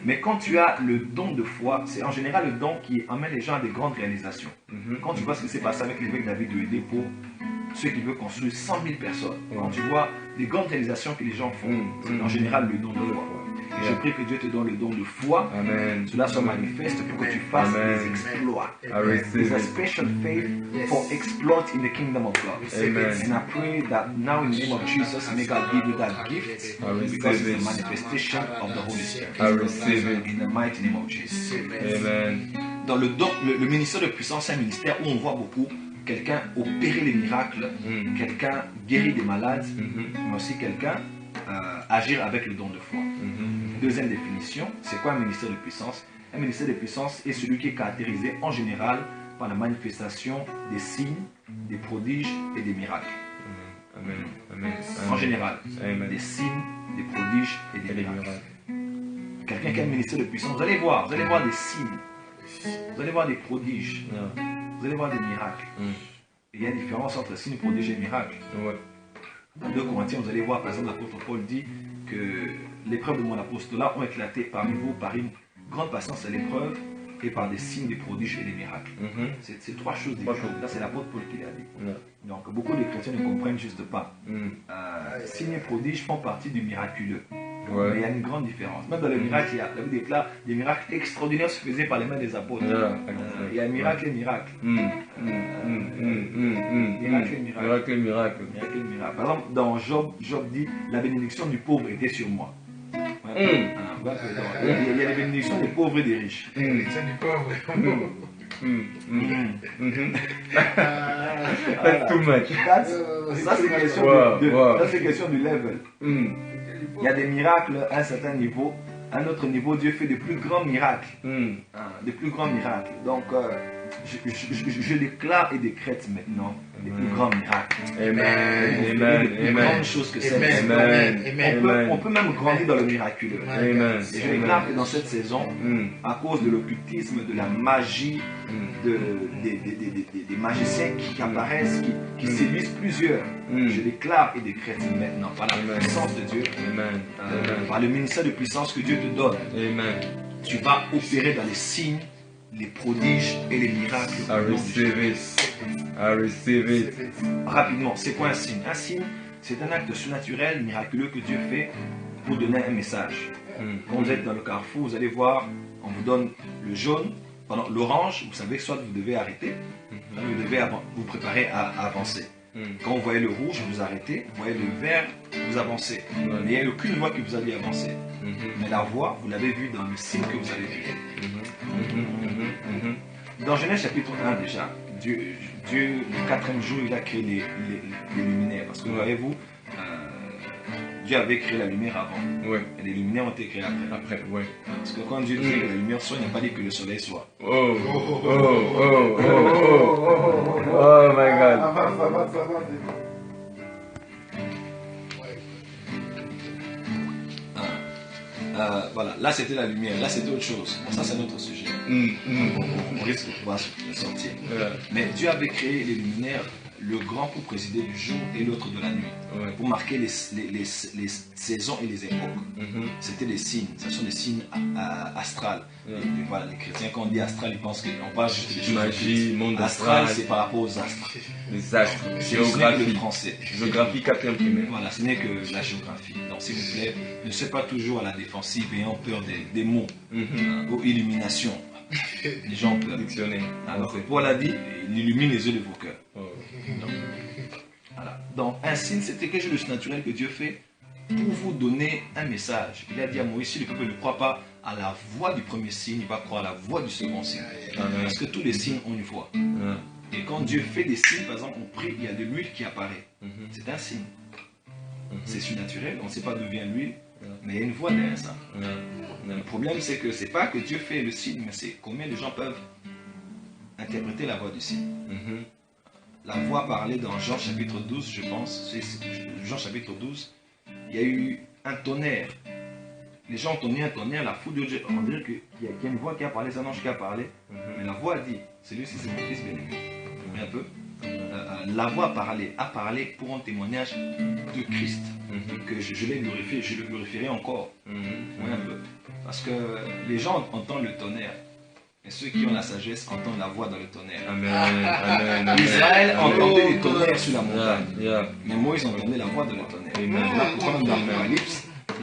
Mais quand tu as le don de foi, c'est en général le don qui amène les gens à des grandes réalisations. Quand tu vois ce qui s'est passé avec l'évêque David de Hédé pour ceux qui veulent construire 100 000 personnes, quand tu vois les grandes réalisations que les gens font, c'est en général le don de foi. Et je prie que Dieu te donne le don de foi. Amen. Cela se manifeste pour que tu fasses des exploits. There's a special faith for exploit in the kingdom of God. Amen. And I pray that now in the name of Jesus, may God give you that gift because it's a manifestation of the Holy Spirit. I receive it. In the mighty name of Jesus. Amen. Dans le don, le ministère de puissance, c'est un ministère où on voit beaucoup quelqu'un opérer les miracles, quelqu'un guérir des malades, mais aussi quelqu'un agir avec le don de foi. Deuxième définition, c'est quoi un ministère de puissance? Un ministère de puissance est celui qui est caractérisé en général par la manifestation des signes, des prodiges et des miracles. Amen. En général, Amen. des signes, des prodiges et des miracles. Quelqu'un qui a un ministère de puissance, vous allez voir des signes, vous allez voir des prodiges, vous allez voir des miracles. Il y a une différence entre signes, prodiges et miracles. Dans 2 Corinthiens, vous allez voir, par exemple, l'apôtre Paul dit que l'épreuve de mon apostolat ont éclaté parmi vous par une grande patience à l'épreuve et par des signes, des prodiges et des miracles. C'est 3 choses différentes. Là, c'est l'apôtre Paul qui l'a dit. Donc, beaucoup de chrétiens ne comprennent juste pas. Signes et prodiges font partie du miraculeux. Mais il y a une grande différence. Même dans les miracles, la Bible déclare des miracles extraordinaires se faisaient par les mains des apôtres. Il y a miracle et miracle. Miracle et miracle. Par exemple, dans Job dit la bénédiction du pauvre était sur moi. Il y a les bénédictions des pauvres et des riches. That's too much. Ça, c'est question du level. Il y a des miracles à un certain niveau. À un autre niveau, Dieu fait de plus grands miracles. De plus grands miracles. Donc, je déclare et décrète maintenant les plus grands miracles. Les grandes choses que c'est. On peut même grandir dans le miraculeux. Et je déclare que dans cette saison, à cause de l'occultisme, de la magie, des magiciens qui apparaissent, qui séduisent plusieurs, je déclare et décrète maintenant par la puissance de Dieu, par le ministère de puissance que Dieu te donne, tu vas opérer dans les signes, les prodiges et les miracles. I au nom de receive Jésus. it. I receive it. Rapidement, c'est quoi un signe? Un signe, c'est un acte surnaturel, miraculeux que Dieu fait pour donner un message. Quand vous êtes dans le carrefour, vous allez voir, on vous donne le jaune, pendant l'orange, vous savez que soit vous devez arrêter, vous devez vous préparer à avancer. Quand vous voyez le rouge, vous arrêtez, vous voyez le vert, vous avancez. Mais il n'y a aucune voie qui vous a dit avancer. Mais la voie, vous l'avez vue dans le signe que vous avez vu. Dans Genèse chapitre 1 déjà, Dieu, le quatrième jour, il a créé les luminaires. Parce que voyez-vous, Dieu avait créé la lumière avant. Ouais. Et les luminaires ont été créées après. Après, ouais. Parce que quand Dieu dit que la lumière soit, il n'a pas dit que le soleil soit. Oh, oh, oh, oh, oh, oh my God. Avance. Voilà, là c'était la lumière, là c'était autre chose. Bon, ça c'est notre sujet. On risque de pouvoir sortir. Mais Dieu avait créé les luminaires, le grand pour présider du jour et l'autre de la nuit, pour marquer les saisons et les époques. C'était des signes, ce sont des signes astrales. Et voilà, les chrétiens, quand on dit astral, ils pensent qu'on parle juste des choses. Magie, monde astral, astral, c'est par rapport aux astres. les astres, Ce n'est que le géographie, français. géographie 4e primaire. Voilà, ce n'est que la géographie. Donc s'il vous plaît, ne soyez pas toujours à la défensive et ayant peur des mots ou illumination. Les gens ont peur. Dictionnaire. Alors Paul a dit, il illumine les yeux de vos cœurs. Oh. Voilà. Donc un signe, c'était quelque chose de surnaturel que Dieu fait pour vous donner un message. Il a dit à Moïse, si le peuple ne croit pas à la voix du premier signe, il va croire à la voix du second signe. Parce que tous les signes ont une voix. Et quand Dieu fait des signes, par exemple, on prie, il y a de l'huile qui apparaît. C'est un signe. C'est surnaturel, on ne sait pas d'où vient l'huile, mais il y a une voix derrière ça. Le problème, c'est que c'est pas que Dieu fait le signe, mais c'est combien de gens peuvent interpréter la voix du signe. La voix parlée dans Jean chapitre 12, je pense, Jean chapitre 12, il y a eu un tonnerre. Les gens ont entendu un tonnerre, la foule de Dieu, on dirait qu'il y a une voix qui a parlé, c'est un ange qui a parlé, mais la voix a dit, celui-ci c'est mon fils bien-aimé. Mais un peu. La voix a parlé pour un témoignage de Christ, que je l'ai glorifié, je le glorifierai encore. Oui, un peu. Parce que les gens entendent le tonnerre, et ceux qui ont la sagesse entendent la voix dans le tonnerre. Amen. Israël entendait les tonnerres sur la montagne, mais Moïse entendait la voix dans le tonnerre. Là, pourquoi même dans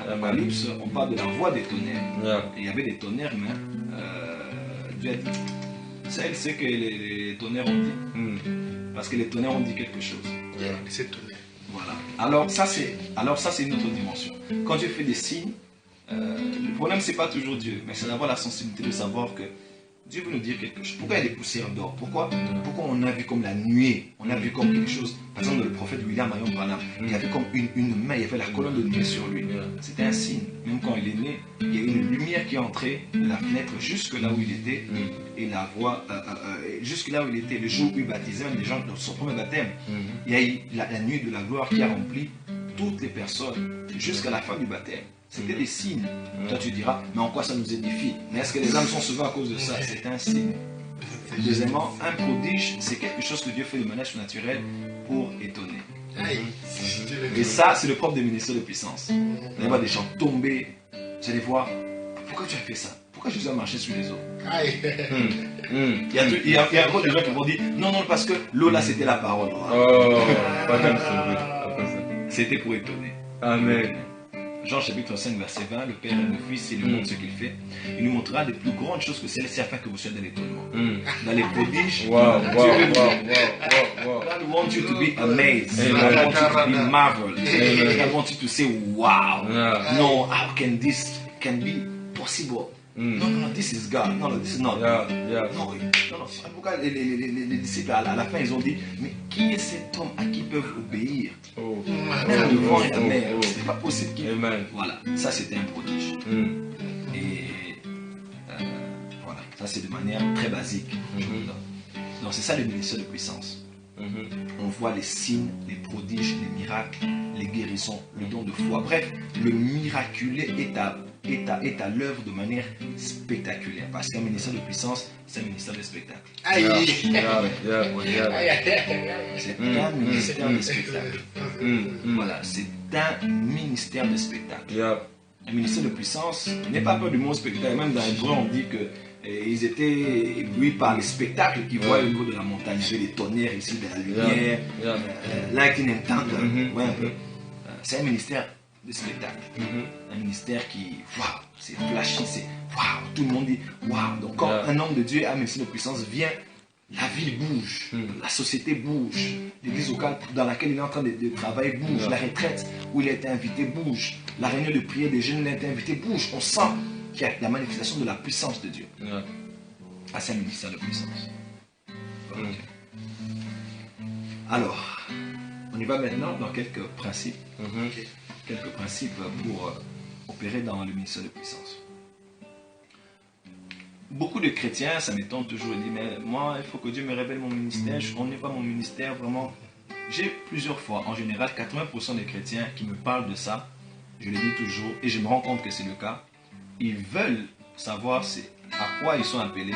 l'Apocalypse, on parle de la voix des tonnerres. Et il y avait des tonnerres, mais Dieu a dit, celle c'est que les tonnerres ont dit. Parce que les tonnerres ont dit quelque chose. C'est tonnerre. Voilà. Alors ça c'est une autre dimension. Quand Dieu fait des signes, le problème c'est pas toujours Dieu, mais c'est d'avoir la sensibilité de savoir que Dieu veut nous dire quelque chose. Pourquoi il y a des poussières d'or? Pourquoi on a vu comme la nuée? On a vu comme quelque chose. Par exemple, dans le prophète William Marion Branham, il y avait comme une main, il y avait la colonne de nuée sur lui. C'était un signe. Même quand il est né, il y a une lumière qui est entrée de la fenêtre jusque là où il était. Et la voix, jusque là où il était, le jour où il baptisait même des gens dans son premier baptême, il y a eu la nuée de la gloire qui a rempli toutes les personnes jusqu'à la fin du baptême. C'était des signes. Toi tu diras, mais en quoi ça nous édifie? Mais est-ce que les âmes sont sauvées à cause de ça? C'est un signe. Deuxièmement, un prodige, c'est quelque chose que Dieu fait de manière surnaturelle pour étonner. Et ça, c'est le propre des ministères de puissance. Vous allez voir des gens tomber, vous allez voir, pourquoi tu as fait ça? Pourquoi Jésus a marché sur les eaux? Il y a encore des gens qui vont dire, non, parce que l'eau là c'était la parole. C'était pour étonner. Amen. Jean chapitre 5 verset 20, le Père et le Fils, il nous montre ce qu'il fait. Il nous montrera des plus grandes choses que celles-ci afin que vous soyez dans l'étonnement. Dans les prodiges, God wants you to be amazed. God wants you to be marveled. God wants you to say, wow. No, how can this be possible? Non, this is God. Non, this is not God. Non. Pourquoi les disciples à la fin ils ont dit, mais qui est cet homme à qui ils peuvent obéir? Même le vent et la mer, c'est pas possible qu'il... Voilà, ça c'était un prodige. Et voilà, ça c'est de manière très basique. Donc c'est ça le ministère de puissance. On voit les signes, les prodiges, les miracles, les guérisons, le don de foi. Bref, le miraculé est à l'œuvre de manière spectaculaire. Parce qu'un ministère de puissance, c'est un ministère de spectacle. C'est un ministère de spectacle. Voilà, c'est un ministère de spectacle. Un ministère de puissance, n'aie pas peur du mot spectacle. Même dans Hébreu, on dit que Et ils étaient éblouis par les spectacles qu'ils voyaient au niveau de la montagne. Il y avait des tonnerres ici, de la lumière, lightning and thunder. Ouais, un peu. C'est un ministère de spectacle. Un ministère qui, waouh, c'est flashy, c'est waouh. Tout le monde dit waouh. Donc quand un homme de Dieu, un ministère de puissance vient, la ville bouge, la société bouge, l'église locale dans laquelle il est en train de travailler bouge, la retraite où il a été invité bouge, la réunion de prière des jeunes où il a été invité bouge. On sent qu'il y a la manifestation de la puissance de Dieu. Ah, c'est un ministère de puissance. Okay. Alors, on y va maintenant dans quelques principes. Quelques principes pour opérer dans le ministère de puissance. Beaucoup de chrétiens, ça m'étonne toujours, ils disent, mais moi, il faut que Dieu me révèle mon ministère, je ne connais pas mon ministère, vraiment. J'ai plusieurs fois, en général, 80% des chrétiens qui me parlent de ça, je le dis toujours, et je me rends compte que c'est le cas, ils veulent savoir à quoi ils sont appelés,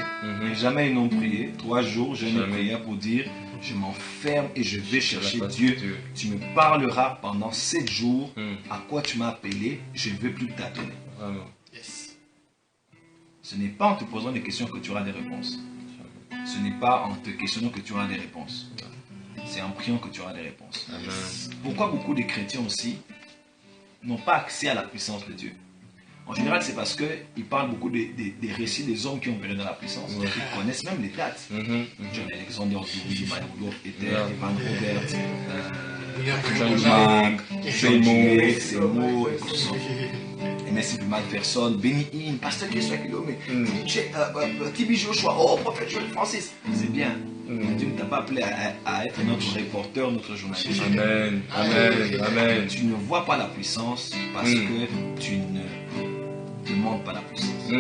et jamais ils n'ont prié, 3 jours, jeûne et prière pour dire, je m'enferme et je vais chercher Dieu, tu me parleras pendant 7 jours, à quoi tu m'as appelé, je ne veux plus tâtonner. Ce n'est pas en te posant des questions que tu auras des réponses. Ce n'est pas en te questionnant que tu auras des réponses. C'est en priant que tu auras des réponses. Pourquoi beaucoup de chrétiens aussi n'ont pas accès à la puissance de Dieu? En général, c'est parce qu'ils parlent beaucoup des récits des hommes qui ont opéré dans la puissance. Ils connaissent même les dates. John Alexander Dowie, Emmanuel Peter, Evan Robert, Seymour, Messi Macpherson, Benny Hinn, Pasteur Christophe Kilomé, Tibi Joshua, Prophète Joël Francis. C'est bien. Dieu ne t'a pas appelé à être notre reporter, notre journaliste. Amen. Amen. Amen. Tu ne vois pas la puissance parce que tu ne demandes pas la puissance.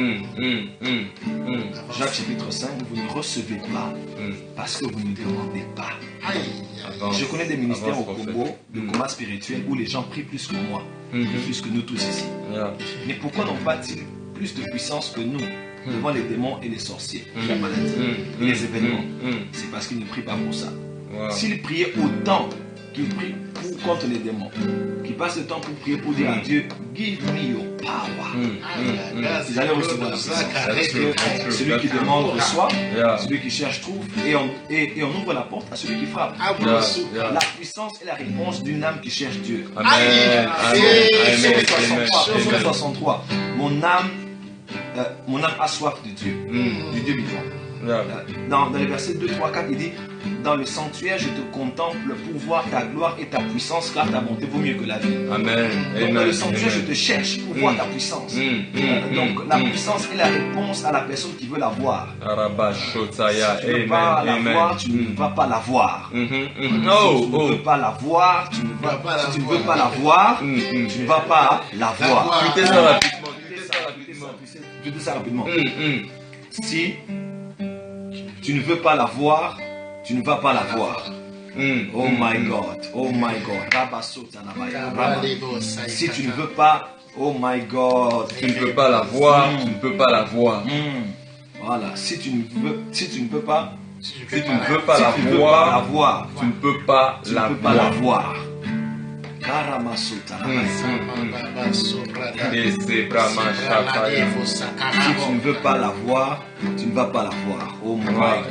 Jacques chapitre 5, vous ne recevez pas parce que vous ne demandez pas. Je connais des ministères au Congo, de combat spirituel, où les gens prient plus que moi, plus que nous tous ici. Mais pourquoi n'ont pas-ils plus de puissance que nous devant les démons et les sorciers, la maladie et les événements? C'est parce qu'ils ne prient pas pour ça. S'ils priaient autant qu'ils prient contre les démons, qu'ils passent le temps pour prier pour dire à Dieu, give me your power, ils allaient recevoir la puissance. Parce que celui qui demande reçoit, celui qui cherche trouve, et on ouvre la porte à celui qui frappe. La puissance est la réponse d'une âme qui cherche Dieu. Amen. Psaume 63. Mon âme a soif de Dieu, du Dieu vivant. Dans les versets 2, 3, 4, il dit, dans le sanctuaire, je te contemple pour voir ta gloire et ta puissance, car ta bonté vaut mieux que la vie. Amen. Donc, dans le sanctuaire, je te cherche pour voir ta puissance. Donc, la puissance est la réponse à la personne qui veut la voir. Si tu ne veux pas la voir, tu ne vas pas la voir. Si tu ne veux pas la voir, tu ne vas pas la voir. Écoutez ça rapidement. Si tu ne veux pas la voir, tu ne vas pas la voir. Oh my God, oh my God. Si tu ne veux pas, oh my God. Tu ne peux pas la voir, tu ne peux pas la voir. Voilà, si tu ne peux pas la voir, tu ne peux pas la voir. Si tu ne veux pas la voir, tu ne vas pas la voir. Oh my God.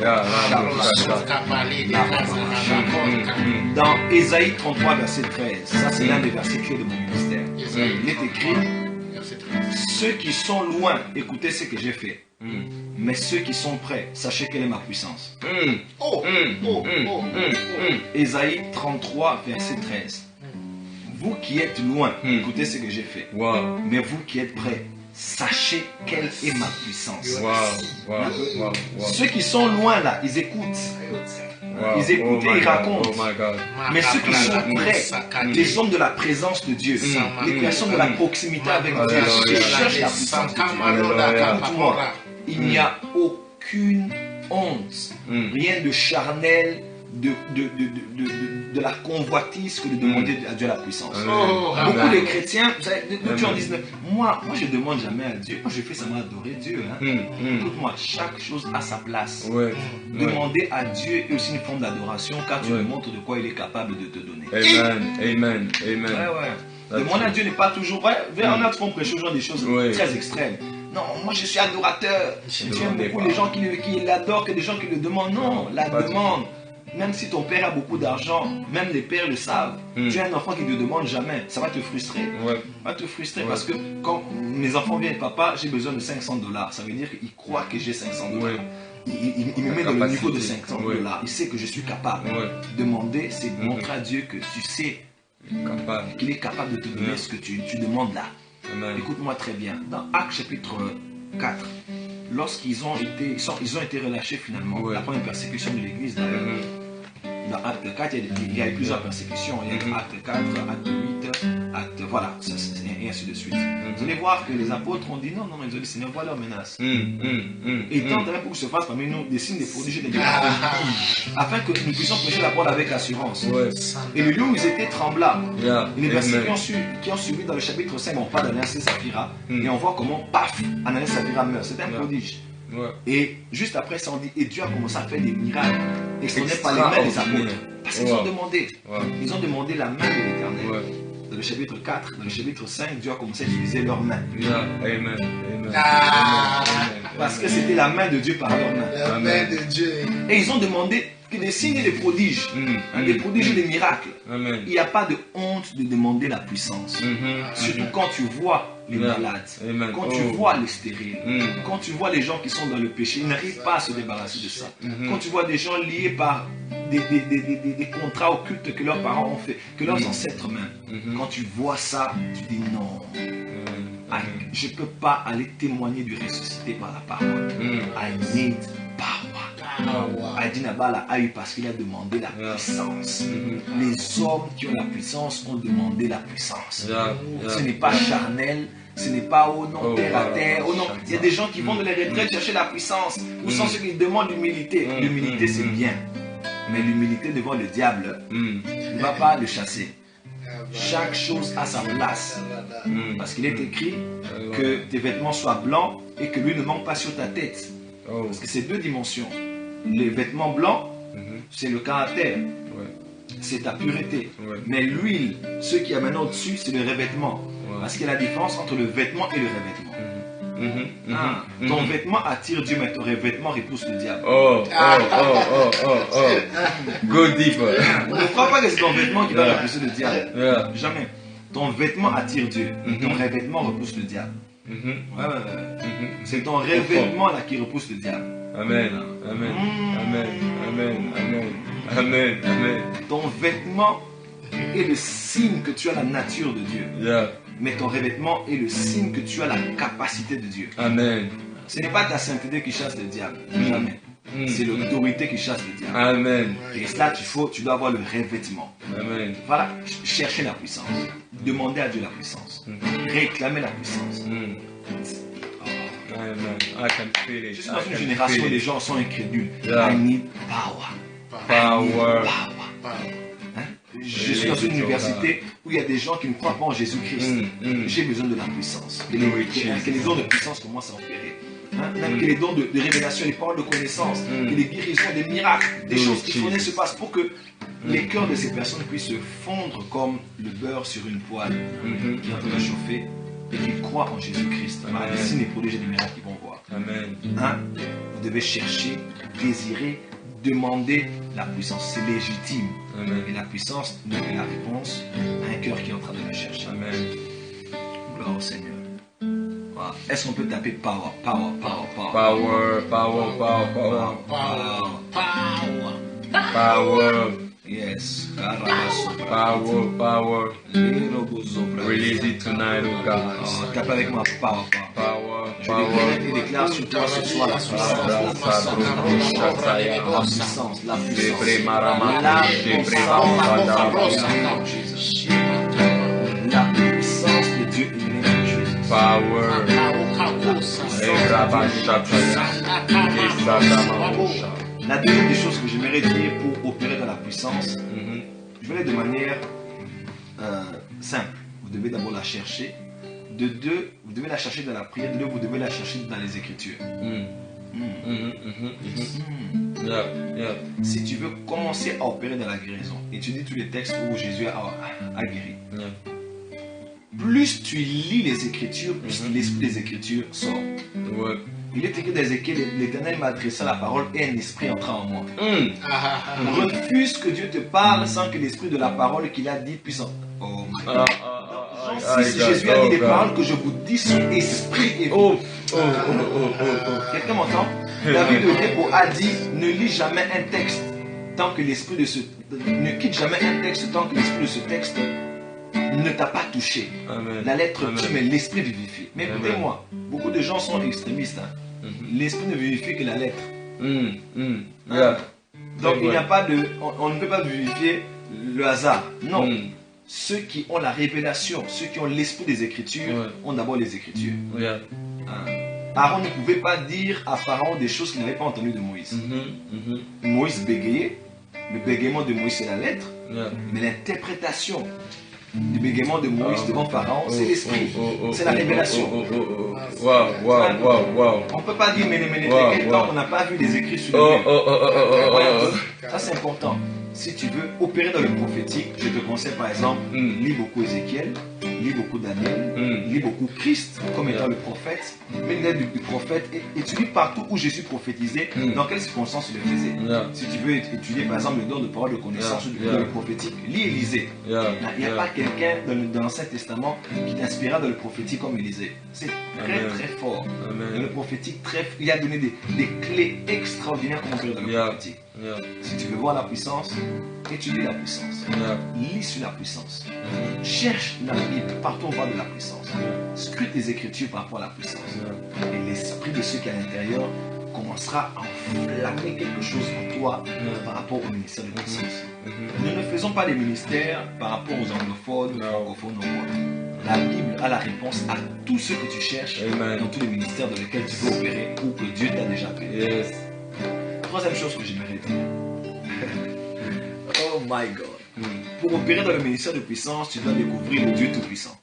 Dans Ésaïe 33, verset 13, ça c'est l'un des versets clés de mon ministère. Il est écrit, ceux qui sont loin, écoutez ce que j'ai fait. Mais ceux qui sont près, sachez quelle est ma puissance. Ésaïe 33, verset 13. Vous qui êtes loin, écoutez ce que j'ai fait. Mais vous qui êtes près, sachez quelle est ma puissance. Ceux qui sont loin là, ils écoutent. Ils écoutent et ils racontent. Mais ceux qui sont près, les hommes de la présence de Dieu, les personnes de la proximité avec Dieu, qui cherchent la puissance de Dieu. Il n'y a aucune honte, rien de charnel, de la convoitise que de demander à Dieu la puissance. Beaucoup de chrétiens, vous savez, en disent, moi je ne demande jamais à Dieu, moi je fais seulement adorer Dieu. Écoute-moi, chaque chose a sa place. Demander à Dieu est aussi une forme d'adoration, car tu lui montres de quoi il est capable de te donner. Amen. Demander à Dieu n'est pas toujours... on a trop prêché aujourd'hui des choses très extrêmes. non, moi je suis adorateur. Tu aimes beaucoup les gens qui l'adorent que des gens qui le demandent. Non, la demande. Même si ton père a beaucoup d'argent, même les pères le savent, tu as un enfant qui ne te demande jamais, ça va te frustrer. Ouais. Ça va te frustrer parce que quand mes enfants viennent, papa, j'ai besoin de $500, ça veut dire qu'il croit que j'ai $500. Ouais. Il me met dans le niveau de $500. Ouais. Il sait que je suis capable. Ouais. Demander, c'est montrer à Dieu que tu sais Capable. qu'il est capable de te donner ce que tu demandes là. Amen. Écoute-moi très bien. Dans Actes chapitre 4, lorsqu'ils ont été relâchés finalement, Ouais. la première persécution de l'église d'ailleurs, dans Acte 4, il y a eu plusieurs persécutions. Il y a eu Acte 4, Acte 8, Acte... Voilà, et ainsi de suite. Vous allez voir que les apôtres ont dit non, non, ils ont dit Seigneur, voilà leur menace. Et tant d'ailleurs pour que se fasse parmi nous des signes, des prodiges, des miracles, afin que nous puissions prêcher la parole avec assurance. Ouais. Et le lieu où ils étaient trembla. Yeah. Et les versets Amen. qui ont suivi dans le chapitre 5, on parle d'Ananias et Saphira, et on voit comment, paf, Ananias et Saphira meurent. C'est un prodige. Ouais. Et juste après ça, on dit, et Dieu a commencé à faire des miracles. Et ce n'est pas les mains des apôtres. Parce qu'ils ont demandé. Ouais. Ils ont demandé la main de l'Éternel. Ouais. Dans le chapitre 4, dans le chapitre 5, Dieu a commencé à utiliser leurs mains. Yeah. Amen. Amen. Ah. Amen. Parce que c'était la main de Dieu par leurs mains. La main de Dieu. Et ils ont demandé que des signes et des prodiges, des prodiges et des miracles. Amen. Il n'y a pas de honte de demander la puissance. Surtout quand tu vois les Yeah. malades, Amen. quand tu vois les stériles, quand tu vois les gens qui sont dans le péché, ils n'arrivent pas à se débarrasser de ça. Quand tu vois des gens liés par des contrats occultes que leurs parents ont fait, que leurs ancêtres même, quand tu vois ça, tu dis non, je ne peux pas aller témoigner du ressuscité par la parole. I need power. Adina Bala a eu parce qu'il a demandé la puissance. Les hommes qui ont la puissance ont demandé la puissance. Ce n'est pas charnel, ce n'est pas oh non, terre à terre, oh non. Il y a des gens qui vont dans les retraites chercher la puissance, ou sans ceux qui demandent l'humilité. L'humilité c'est bien, mais l'humilité devant le diable ne va pas le chasser. Chaque chose a sa place. Parce qu'il est écrit que tes vêtements soient blancs et que lui ne manque pas sur ta tête. Parce que c'est deux dimensions. Les vêtements blancs, c'est le caractère, c'est ta pureté. Mais l'huile, ce qui y a maintenant au-dessus, c'est le revêtement. Parce qu'il y a la différence entre le vêtement et le revêtement. Ton vêtement attire Dieu, mais ton revêtement repousse le diable. Go deeper. Ne crois pas que c'est ton vêtement qui va repousser le diable. Yeah. Jamais. Ton vêtement attire Dieu, ton revêtement repousse le diable. C'est ton revêtement là qui repousse le diable. Amen. Amen. Amen. Amen. Amen. Amen. Amen. Ton vêtement est le signe que tu as la nature de Dieu. Yeah. Mais ton revêtement est le signe que tu as la capacité de Dieu. Amen. Ce n'est pas ta sainteté qui chasse le diable. Jamais. C'est l'autorité qui chasse le diable. Amen. Et cela, tu dois avoir le revêtement. Amen. Voilà, chercher la puissance. Demander à Dieu la puissance. Réclamer la puissance. Amen. I can feel it. Je suis dans une génération où les gens sont incrédules. Yeah. I need power. Power. Je suis dans une université où il y a des gens qui ne croient pas en Jésus-Christ. J'ai besoin de la puissance. Que les dons de puissance commencent à opérer. Même que les dons de révélation, les paroles de connaissance, que les guérisons, des miracles, des choses qui se passent pour que les cœurs de ces personnes puissent se fondre comme le beurre sur une poêle qui est en train de chauffer et qu'ils croient en Jésus-Christ. Les signes et prodiges et les miracles qu'ils vont voir. Amen. Vous devez chercher, désirer, demander la puissance. C'est légitime. Amen. Et la puissance n'est que la réponse à un cœur qui est en train de la chercher. Amen. Gloire au Seigneur. Voilà. Est-ce qu'on peut taper power, power, power, power? Power. Power. Power. Power. Power. Power. Yes. Power. Power. Release it tonight, oh God. Tape avec moi, power, power. Power. Je décrète et déclare sur toi ce soir la puissance. La puissance, la puissance de Dieu est Power. la deuxième des choses que j'aimerais dire pour opérer dans la puissance, je vais aller de manière simple. Vous devez d'abord la chercher. De deux, vous devez la chercher dans la prière. De deux, vous devez la chercher dans les Écritures. Si tu veux commencer à opérer dans la guérison, et tu dis tous les textes où Jésus a guéri, plus tu lis les Écritures, plus l'esprit des Écritures sort. Ouais. Il est écrit dans Ézéchiel, l'Éternel m'a adressé la parole et un esprit entra en moi. Refuse que Dieu te parle sans que l'esprit de la parole qu'il a dit puisse en... Oh my God. Jean 6, Jésus a dit les paroles que je vous dis sont esprit et vie. Quelqu'un m'entend? David de Dépôt a dit ne lis jamais un texte tant que l'esprit de ce... Ne quitte jamais un texte tant que l'esprit de ce texte ne t'a pas touché. Amen. La lettre Amen. tue, mais l'esprit vivifie. Mais écoutez-moi, beaucoup de gens sont extrémistes. Hein. L'esprit ne vivifie que la lettre. Yeah. Donc il n'y a pas de... On ne peut pas vivifier le hasard. Non. Ceux qui ont la révélation, ceux qui ont l'esprit des Écritures, ont d'abord les Écritures. Yeah. Aaron ne pouvait pas dire à Pharaon des choses qu'il n'avait pas entendues de Moïse. Moïse bégayait. Le bégaiement de Moïse, c'est la lettre. Mais l'interprétation du bégaiement de Moïse devant Pharaon, c'est l'esprit. C'est la révélation. On ne peut pas dire, mais quel temps on n'a pas vu des écrits sur le mur. Ça, c'est important. Si tu veux opérer dans le prophétique, je te conseille par exemple, lis beaucoup Ézéchiel, lis beaucoup Daniel, lis beaucoup Christ comme étant le prophète, mais il est du prophète et tu lis partout où Jésus prophétisait, dans quelles circonstances il le faisait. Si tu veux étudier par exemple le don de parole de connaissance ou dans le prophétique, lis Élisée. Il n'y a pas quelqu'un dans l'Ancien Testament qui t'inspira dans le prophétique comme Élisée. C'est très très fort. Dans le prophétique, il a donné des clés extraordinaires pour opérer dans le prophétique. Si tu veux voir la puissance, étudie la puissance. Lis sur la puissance. Cherche la Bible, partout on parle de la puissance. Scrute les Écritures par rapport à la puissance. Et l'esprit de ceux qui est à l'intérieur commencera à enflammer quelque chose en toi par rapport au ministère de puissance. Nous ne faisons pas des ministères par rapport aux anglophones, aux francophones, la Bible a la réponse à tout ce que tu cherches dans tous les ministères dans lesquels tu peux opérer ou que Dieu t'a déjà appelé. Troisième chose que j'aimerais dire. Oh my God. Pour opérer dans le ministère de puissance, tu dois découvrir le Dieu Tout-Puissant.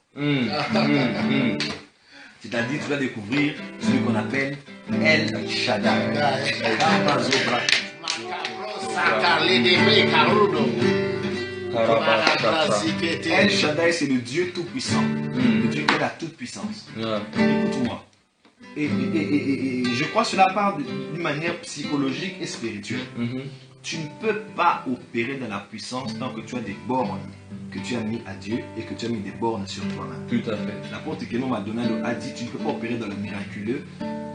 C'est-à-dire, tu dois découvrir celui qu'on appelle El Shaddai. El Shaddai, c'est le Dieu Tout-Puissant. Le Dieu qui a la toute puissance. Écoute-moi. Et je crois que cela part d'une manière psychologique et spirituelle. Tu ne peux pas opérer dans la puissance tant que tu as des bornes que tu as mis à Dieu et que tu as mis des bornes sur toi-même. Tout à fait. L'apôtre Guénon Maldonado a dit tu ne peux pas opérer dans le miraculeux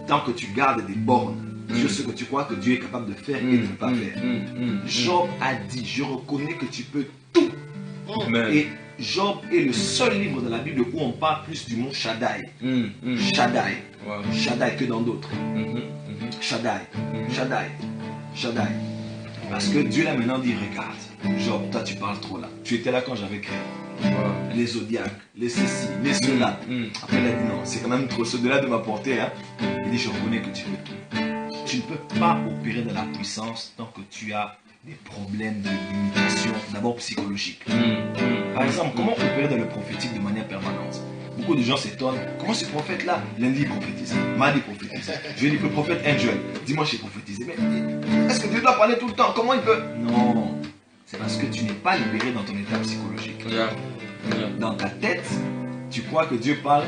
tant que tu gardes des bornes sur ce que tu crois que Dieu est capable de faire et de ne pas faire. Job a dit je reconnais que tu peux tout. Et Job est le seul livre de la Bible où on parle plus du mot Shaddai. Shaddai. Shaddai que dans d'autres. Shaddai. Shaddai. Shaddai. Parce que Dieu là maintenant dit regarde, Job, toi tu parles trop là. Tu étais là quand j'avais créé. Les zodiaques, les ceci, les cela. Après il a dit non, c'est quand même trop ceux-là de ma portée. Hein. Il dit je reconnais que tu peux tout. Tu ne peux pas opérer dans la puissance tant que tu as des problèmes de limitation, d'abord psychologiques. Par exemple, comment opérer dans le prophétique de manière permanente? Beaucoup de gens s'étonnent. Comment ce prophète-là, lundi il prophétise, mardi il prophétise. Je lui dis le prophète Angel, dis-moi j'ai prophétisé. Mais est-ce que Dieu doit parler tout le temps? Comment il peut? Non, c'est parce que tu n'es pas libéré dans ton état psychologique. Dans ta tête, tu crois que Dieu parle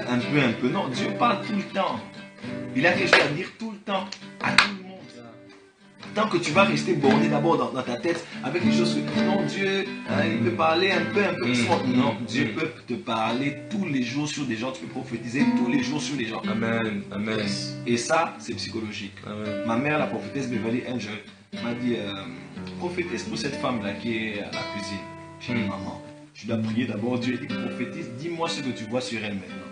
un peu. Non, Dieu parle tout le temps. Il a quelque chose à dire tout le temps, à tout le monde. Tant que tu vas rester borné d'abord dans ta tête avec les choses que non, Dieu, il peut parler un peu. Non, Dieu peut te parler tous les jours sur des gens, tu peux prophétiser tous les jours sur les gens. Amen. Et ça, c'est psychologique. Ma mère, la prophétesse Beverly Angel, m'a dit prophétise pour cette femme-là qui est à la cuisine. J'ai dit maman, tu dois prier d'abord Dieu et prophétise, dis-moi ce que tu vois sur elle maintenant.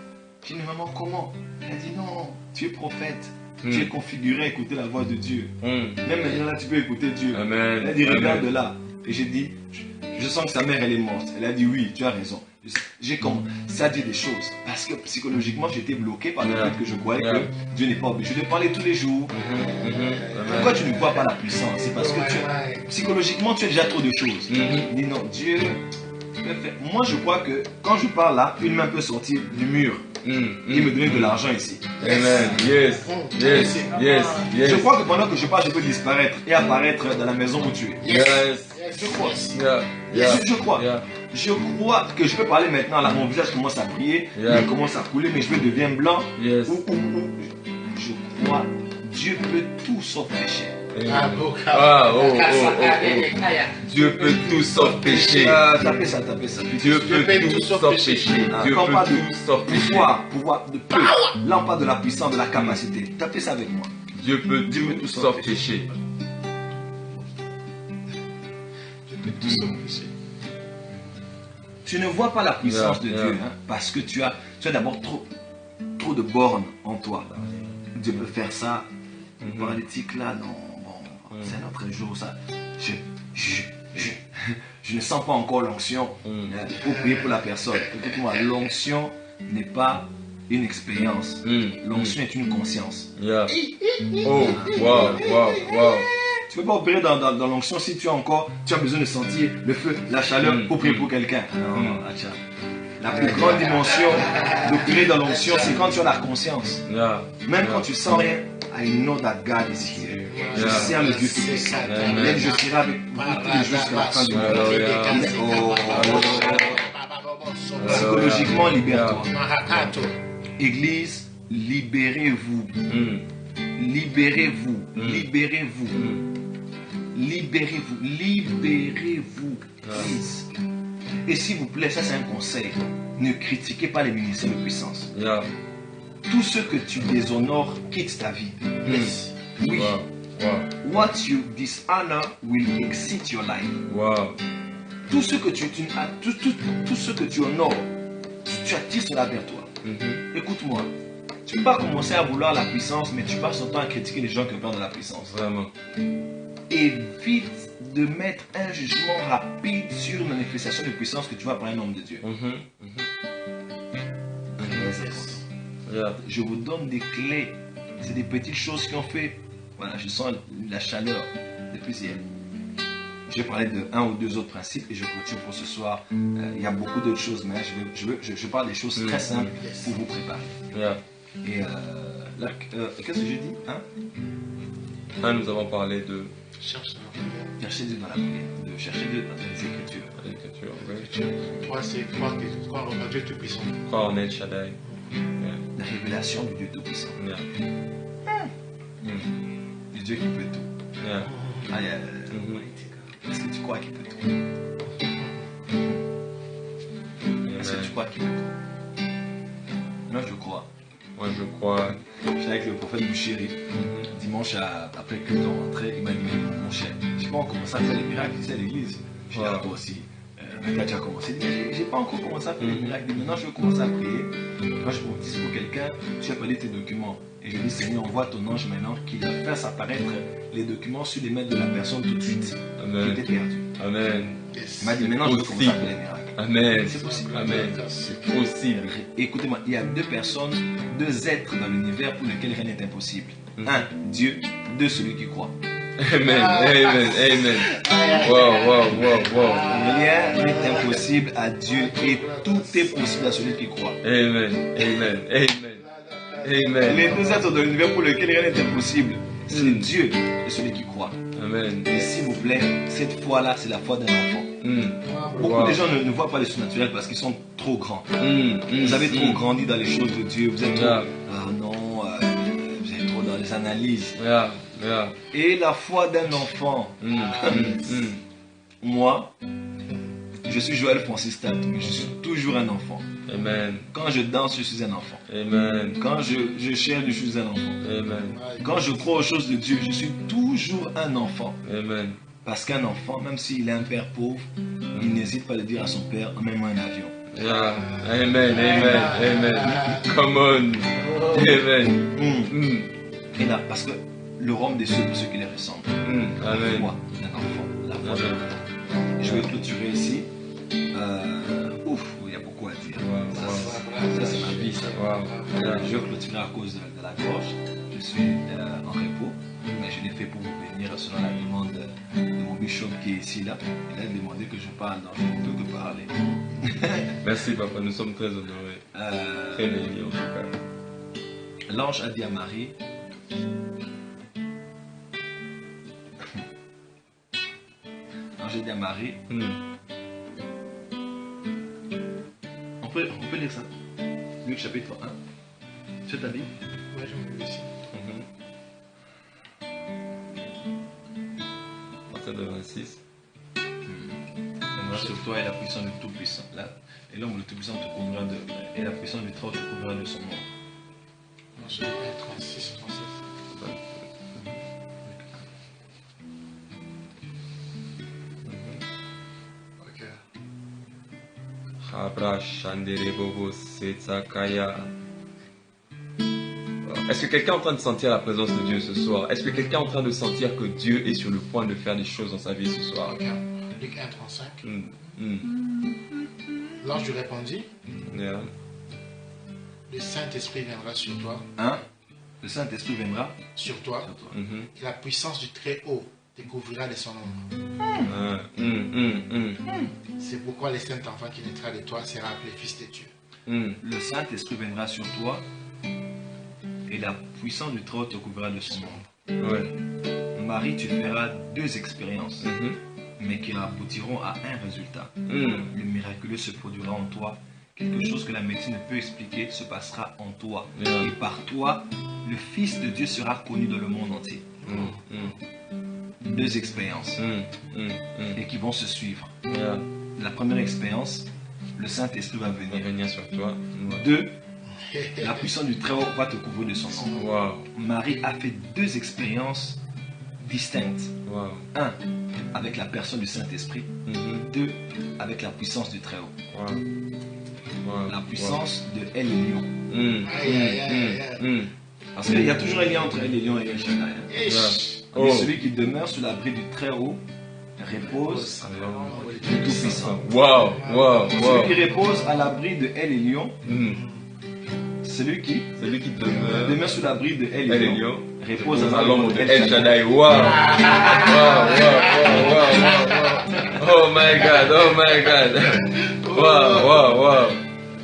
J'ai dit maman, comment? Elle a dit non, tu es prophète. Tu es configuré à écouter la voix de Dieu. Même maintenant là, tu peux écouter Dieu. Amen. Elle a dit regarde là. Et j'ai dit, je sens que sa mère elle est morte. Elle a dit oui, tu as raison. J'ai commencé à dire des choses. Parce que psychologiquement j'étais bloqué par le fait que je croyais que Dieu n'est pas obligé de parler tous les jours. Pourquoi tu ne vois pas la puissance? C'est parce que psychologiquement tu as déjà trop de choses. Dis non, Dieu peut faire. Moi je crois que quand je parle là, une main peut sortir du mur. Il me donne de l'argent ici. Amen. Yes. Je crois que pendant que je parle, je peux disparaître et apparaître dans la maison où tu es. Yes. Je crois. Yeah. Je crois. Je crois que je peux parler maintenant, là mon visage commence à briller, il commence à couler, mes cheveux deviennent blancs. Yes. Je crois, Dieu peut tout sauf péché. Ah, oh. Dieu peut tout sauf péché. Tapez ça. Dieu peut tout sauf péché. Dieu Quand on parle peut tout sauf de péché. pouvoir de peu, là on parle de la puissance, de la capacité. Tapez ça avec moi. Dieu peut tout sauf péché. Tu ne vois pas la puissance de Dieu hein, parce que tu as d'abord trop de bornes en toi. Dieu peut faire ça. Le paralytique là, non, bon, c'est un autre jour ça. Je ne sens pas encore l'onction pour prier pour la personne. Écoute-moi, l'onction n'est pas une expérience. L'onction est une conscience. Yeah. Oh, wow. Tu ne peux pas opérer dans l'onction si tu as besoin de sentir le feu, la chaleur pour prier pour quelqu'un. Non, la plus grande dimension d'opérer dans l'onction, c'est quand tu as la conscience. Même quand tu sens rien, I know that God is here. Je sers le Dieu Tout-Puissant. Même je serai avec vous tous les jours jusqu'à la fin du monde. Psychologiquement, libère-toi. Église, libérez-vous. Libérez-vous. Libérez-vous. Libérez-vous. Libérez-vous. Please. Et s'il vous plaît, ça c'est un conseil. Ne critiquez pas les ministères de puissance. Tout ce que tu déshonores quitte ta vie. Oui. What you dishonor will exit your life. Tout ce que tout ce que tu honores, tu attires cela vers toi. Écoute-moi. Tu ne peux pas commencer à vouloir la puissance, mais tu passes ton temps à critiquer les gens qui ont peur de la puissance. Vraiment. Évite de mettre un jugement rapide sur une manifestation de puissance que tu vois par un homme de Dieu. Je vous donne des clés. C'est des petites choses qui ont fait. Voilà, je sens la chaleur depuis hier. Je vais parler de un ou deux autres principes et je continue pour ce soir. Il y a beaucoup d'autres choses, mais je parle des choses très simples pour vous préparer. Et là, qu'est-ce que je dis Nous avons parlé de chercher Dieu dans la prière, de chercher Dieu dans les Écritures. Toi, c'est croire en Dieu Tout-Puissant. Croire en El Shaddai. La révélation du Dieu Tout-Puissant. Du Dieu qui peut tout. Est-ce que tu crois qu'il peut tout? Est-ce que tu crois qu'il peut tout? Moi, je crois. Moi, je crois. J'étais avec le prophète Bouchéri. Dimanche, après que tu rentré, il m'a dit, mon cher, je sais pas comment commencer à faire les miracles ici à l'église. Je dis, toi aussi. Tu as déjà commencé. J'ai pas encore commencé à faire les miracles. Maintenant, je veux commencer à prier. Quand je prophétise pour quelqu'un, tu as parlé tes documents. Et je dis, Seigneur, envoie ton ange maintenant qui va faire apparaître les documents sur les mains de la personne tout de suite. Amen. Qui était perdu. Amen. Il m'a dit, maintenant, je veux commencer à faire les miracles. Amen. C'est possible. Amen. C'est possible. Écoutez-moi, il y a deux personnes, deux êtres dans l'univers pour lesquels rien n'est impossible. Un, Dieu. Deux, celui qui croit. Amen. Amen. Wow. Rien n'est impossible à Dieu et tout est possible à celui qui croit. Amen. Les deux êtres de l'univers pour lesquels rien n'est impossible, c'est Dieu et celui qui croit. Amen. Et s'il vous plaît, cette foi-là, c'est la foi d'un enfant. Beaucoup de gens ne voient pas les surnaturels parce qu'ils sont trop grands. Vous avez trop grandi dans les choses de Dieu. Vous êtes trop... vous êtes trop dans les analyses. Et la foi d'un enfant. Moi, je suis Joël Francis Tate, mais je suis toujours un enfant. Amen. Quand je danse, je suis un enfant. Amen. Quand je cherche, je suis un enfant. Amen. Quand je crois aux choses de Dieu, je suis toujours un enfant. Amen. Parce qu'un enfant, même s'il est un père pauvre, il n'hésite pas à le dire à son père, emmène-moi un avion. Amen. Come on. Amen. Et là, parce que le royaume des cieux pour ceux qui les ressemblent. La foi d'un enfant. La foi d'un enfant. Je vais clôturer ici. Il y a beaucoup à dire. Ça c'est ma vie. Je vais clôturer à cause de la gorge. Je suis en repos. Mais je l'ai fait pour vous venir selon la demande de mon bishop qui est ici là. Il a demandé que je parle, donc je ne peux que parler. Merci papa, nous sommes très honorés. Très bénis en tout cas. L'ange a dit à Marie, l'ange a dit à Marie, peux lire ça. Luc chapitre 1. Tu as dit? Ouais, je me mets ici. À partir de 26. Viendra sur toi et la puissance du Tout-Puissant. Et l'homme le Tout-Puissant te couvrira de. Et la puissance du Très-Haut te couvrira de son nom. Non, c'est 1, 36, 37. Ok. Habra Shandere Bobo Setsakaya. Est-ce que quelqu'un est en train de sentir la présence de Dieu ce soir? Est-ce que quelqu'un est en train de sentir que Dieu est sur le point de faire des choses dans sa vie ce soir? Luc 1, 35. Mm. L'ange lui répondit, Yeah. le Saint-Esprit viendra sur toi, Hein? Le Saint-Esprit viendra sur toi, sur toi. Mhm. et la puissance du Très-Haut te couvrira de son ombre. C'est pourquoi le Saint-Enfant qui naîtra de toi sera appelé Fils de Dieu. Le Saint-Esprit viendra sur toi et la puissance du Très-Haut te couvrira de son ombre. Ouais. Marie, tu feras 2 expériences, Mhm. mais qui aboutiront à un résultat. Mm. Le miraculeux se produira en toi. Quelque chose que la médecine ne peut expliquer se passera en toi. Yeah. Et par toi, le Fils de Dieu sera connu dans le monde entier. Mm. 2 expériences Mm. et qui vont se suivre. Yeah. La première expérience, le Saint-Esprit va Il va venir. venir sur toi. 2, la puissance du Très-Haut va te couvrir de son ombre. Wow. Marie a fait 2 expériences distinctes. Wow. 1, avec la personne du Saint-Esprit. Mhm. 2, avec la puissance du Très-Haut. Wow. Wow. La puissance de El Lion. Mm. Aïe, aïe, aïe, aïe. Parce qu'il y a toujours un lien entre El Lion et El Shaddai. Hein. Ish. Oh. Mais celui qui demeure sous l'abri du Très-Haut repose du Tout-Puissant. Wow. Wow. Celui Wow. qui repose à l'abri de El Lion, Mm. celui qui Celui qui demeure. demeure sous l'abri de El El Lion, Lion. repose À à l'ombre l'ombre de de El Shaddai. Wow. Wow. Wow. Wow. Oh my God. Oh my God. Wow. Wow. Wow.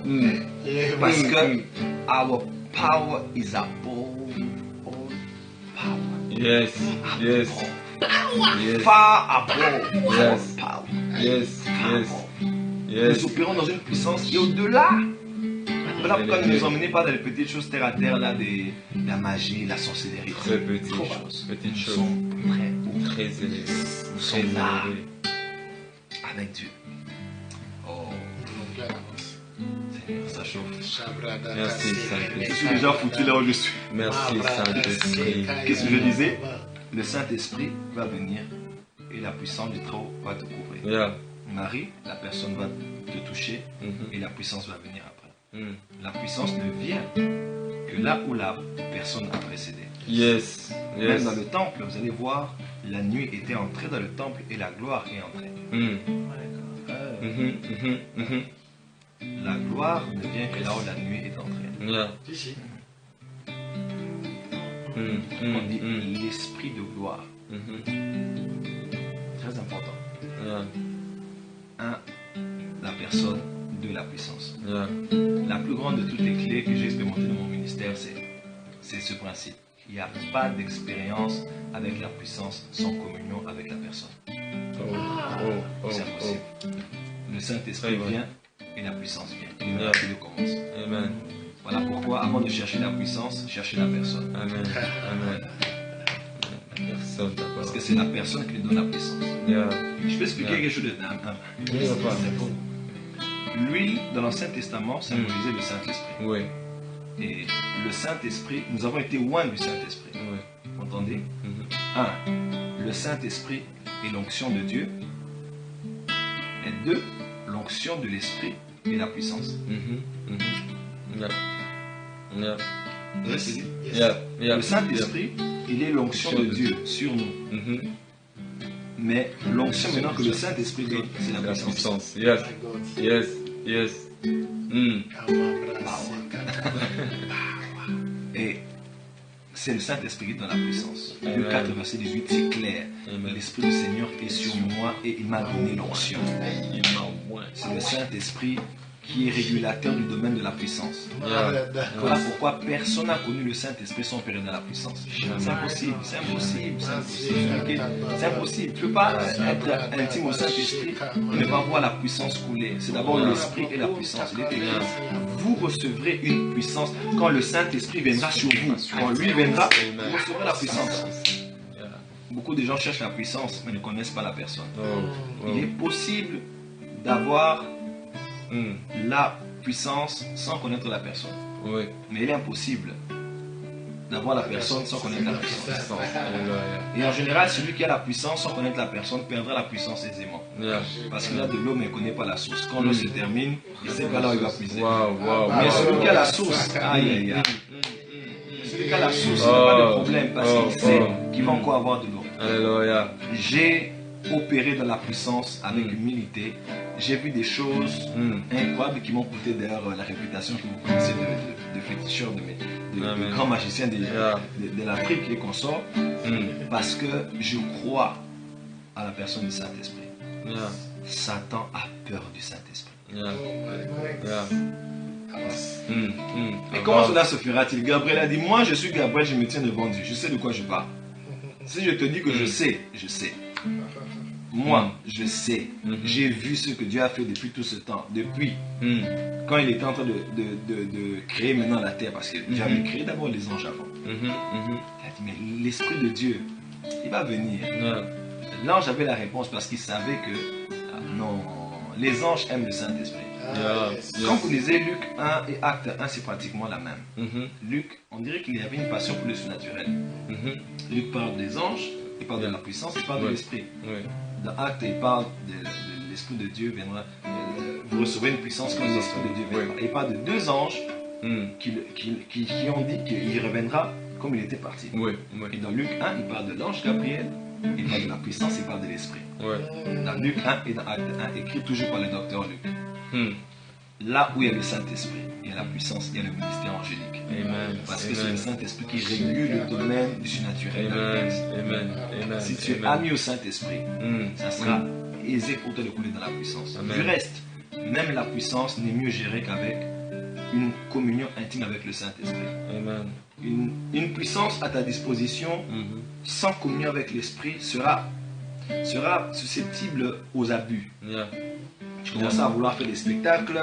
Mm. Parce que our power is above all power. Yes. Yes. Yes. Far above Yes. all power. Yes. Yes. Nous Yes. opérons dans une puissance qui est au-delà. Voilà pourquoi ne nous emmenez pas dans les petites choses terre à terre, là, la magie, la sorcellerie. Très petites Trop choses. Petites Nous choses. sommes prêts Très élevées. Nous Très sommes là. élevées. avec Dieu. Oh, Donc là, avance. Seigneur, ça chauffe. Shabrada, Merci, Kassé, Saint-Esprit. Je suis déjà foutu là où je suis. Merci Saint-Esprit. Qu'est-ce que je disais? Le Saint-Esprit va venir et la puissance du Très-Haut va te couvrir. Yeah. Marie, la personne va te toucher Mhm. et la puissance va venir après. Mm. La puissance ne vient que là où la personne a précédé. Yes. Même Yes. dans le temple, vous allez voir, la nuit était entrée dans le temple et la gloire est entrée. Mm. Euh, Mhm. Mhm. Mhm. La gloire ne vient que là où la nuit est entrée. Yeah. Ici. Mm. On Mm. dit Mm. l'esprit de gloire. Mhm. Très important. Yeah. 1. La personne. 2. La puissance. Yeah. La plus grande de toutes les clés que j'ai expérimentées dans mon ministère, c'est ce principe. Il n'y a pas d'expérience avec la puissance sans communion avec la personne. Oh. C'est impossible. Le Saint-Esprit Très vrai. vient et la puissance vient. Et le miracle commence. Amen. Voilà pourquoi, avant de chercher la puissance, cherchez la personne. Amen. Amen. Personne d'abord. Parce que c'est la personne qui lui donne la puissance. Yeah. Je peux expliquer Yeah. quelque chose de Oui, papa. L'huile dans l'Ancien Testament symbolisait le Saint-Esprit. Oui. Et le Saint-Esprit, nous avons été loin du Saint-Esprit. Oui. Vous entendez? Mhm. 1. Le Saint-Esprit est l'onction de Dieu. Et 2. L'onction de l'Esprit et la puissance. Mhm. Mhm. Yeah. Yeah. Vous voyez ce que je dis? Yeah. Yeah. Le Saint-Esprit, il est l'onction de Dieu sur nous. Mhm. Mais l'onction maintenant que le Saint-Esprit donne, c'est la La puissance. puissance. Yes. My God. Yes. Yes. Mm. Et c'est le Saint-Esprit qui donne la puissance. Amen. Luc 4, verset 18, c'est clair. Amen. L'Esprit du Seigneur est sur moi et il m'a donné l'onction. Il m'a moins. C'est le Saint-Esprit qui est régulateur du domaine de la puissance. Voilà pourquoi personne n'a connu le Saint-Esprit sans opérer dans la puissance. C'est impossible, c'est impossible, c'est impossible. C'est impossible. Tu ne peux pas être intime au Saint-Esprit et ne pas voir la puissance couler. C'est d'abord l'Esprit et la puissance. Il est écrit, vous recevrez une puissance quand le Saint-Esprit viendra sur vous. Quand lui viendra, vous recevrez la puissance. Beaucoup de gens cherchent la puissance mais ne connaissent pas la personne. Il est possible d'avoir la puissance sans connaître la personne. Mais il est impossible d'avoir la personne sans connaître la puissance. Et en général, celui qui a la puissance sans connaître la personne perdra la puissance aisément. Parce qu'il a de l'eau mais il ne connaît pas la source. Quand l'eau se termine, il ne sait pas là où il va puiser. Mais celui qui a la source, celui qui a la source, il n'a pas de problème parce qu'il sait qu'il va encore avoir de l'eau. J'ai opéré dans la puissance avec humilité. J'ai vu des choses incroyables qui m'ont coûté d'ailleurs la réputation que vous connaissez de féticheur, de grand magicien de l'Afrique et consorts, parce que je crois à la personne du Saint-Esprit. Satan a peur du Saint-Esprit. Et comment cela se fera-t-il? Gabriel a dit, moi je suis Gabriel, je me tiens devant Dieu, je sais de quoi je parle. Si je te dis que je sais, je sais. Moi, je sais. J'ai vu ce que Dieu a fait depuis tout ce temps. Depuis quand il était en train de créer maintenant la terre. Parce que Dieu avait créé d'abord les anges avant. Il a dit, mais l'Esprit de Dieu, il va venir. L'ange avait la réponse parce qu'il savait que non, les anges aiment le Saint-Esprit. Quand vous lisez Luc 1 et Acte 1, c'est pratiquement la même. Luc, on dirait qu'il y avait une passion pour le surnaturel. Luc parle des anges, il parle de la puissance, il parle de l'esprit. Dans Acte, il parle de l'Esprit de Dieu viendra. Vous recevez une puissance quand l'Esprit de Dieu viendra. Il parle de deux anges qui ont dit qu'il reviendra comme il était parti. Et dans Luc 1, il parle de l'ange Gabriel, il parle de la puissance, il parle de l'esprit. Dans Luc 1 et dans Acte 1, écrit toujours par le docteur Luc. Là où il y a le Saint-Esprit, il y a la puissance, il y a le ministère angélique. Parce que c'est le Saint-Esprit qui régule le domaine du surnaturel. Si tu es ami au Saint-Esprit, ça sera aisé pour te le couler dans la puissance. Du reste, même la puissance n'est mieux gérée qu'avec une communion intime avec le Saint-Esprit. Une puissance à ta disposition, sans communion avec l'Esprit, sera susceptible aux abus. Tu commences à vouloir faire des spectacles,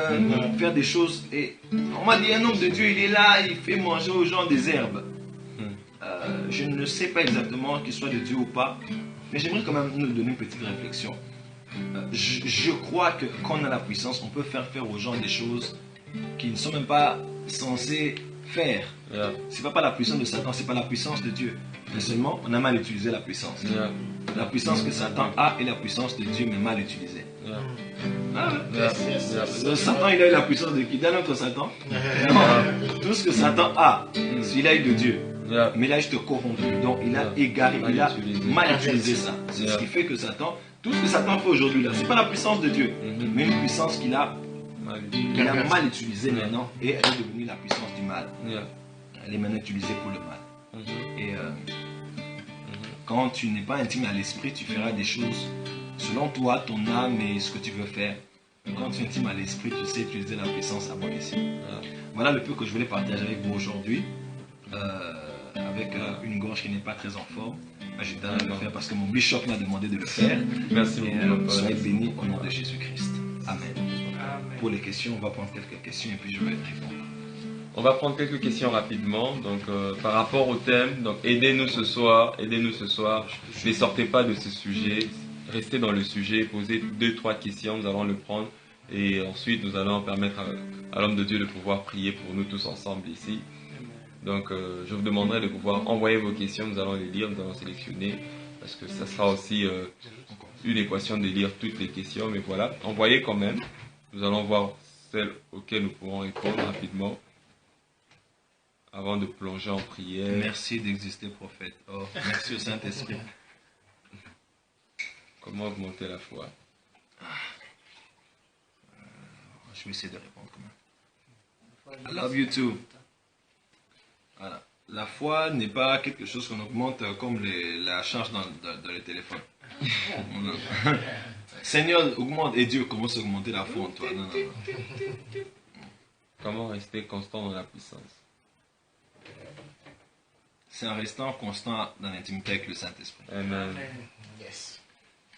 faire des choses. Et on m'a dit, un homme de Dieu, il est là, il fait manger aux gens des herbes. Je ne sais pas exactement qu'il soit de Dieu ou pas, mais j'aimerais quand même nous donner une petite réflexion. Je crois que quand on a la puissance, on peut faire aux gens des choses qui ne sont même pas censés faire. C'est pas la puissance de Satan, c'est pas la puissance de Dieu. Mais seulement, on a mal utilisé la puissance. La puissance que Satan a est la puissance de Dieu, mais mal utilisée. Satan, il a eu la puissance de qui? D'un autre Satan? Non. Tout ce que Satan a, il a eu de Dieu. Mais il a juste corrompu. Donc, il a égaré, il a mal utilisé ça. C'est ce qui fait que Satan, tout ce que Satan fait aujourd'hui, c'est pas la puissance de Dieu, mais une puissance qu'il a mal utilisée maintenant, et elle est devenue la puissance du mal. Elle est maintenant utilisée pour le mal. Et quand tu n'es pas intime à l'esprit, tu feras des choses selon toi, ton âme et ce que tu veux faire. Quand tu es intime à l'esprit, tu sais utiliser la puissance à bon escient. Voilà le peu que je voulais partager avec vous aujourd'hui, avec une gorge qui n'est pas très en forme. J'étais à le faire parce que mon bishop m'a demandé de le faire. Merci beaucoup. Soyez bénis au nom de Jésus-Christ. Amen. Pour les questions, on va prendre quelques questions et puis je vais répondre. On va prendre quelques questions rapidement. Donc, par rapport au thème, donc aidez-nous ce soir, Ne sortez pas de ce sujet, restez dans le sujet, posez 2-3 questions, nous allons le prendre et ensuite nous allons permettre à l'homme de Dieu de pouvoir prier pour nous tous ensemble ici. Donc, je vous demanderai de pouvoir envoyer vos questions, nous allons les lire, nous allons sélectionner parce que ça sera aussi une équation de lire toutes les questions, mais voilà, envoyez quand même. Nous allons voir celles auxquelles nous pourrons répondre rapidement. Avant de plonger en prière. Merci d'exister, prophète. Oh, merci au Saint-Esprit. Comment augmenter la foi? Je vais essayer de répondre quand même. I love you too. Voilà. La foi n'est pas quelque chose qu'on augmente comme la charge dans le téléphone. Seigneur, augmente. Et Dieu commence à augmenter la foi en toi. Non, non, non. Comment rester constant dans la puissance? C'est en restant constant dans l'intimité avec le Saint-Esprit. Amen. Yes.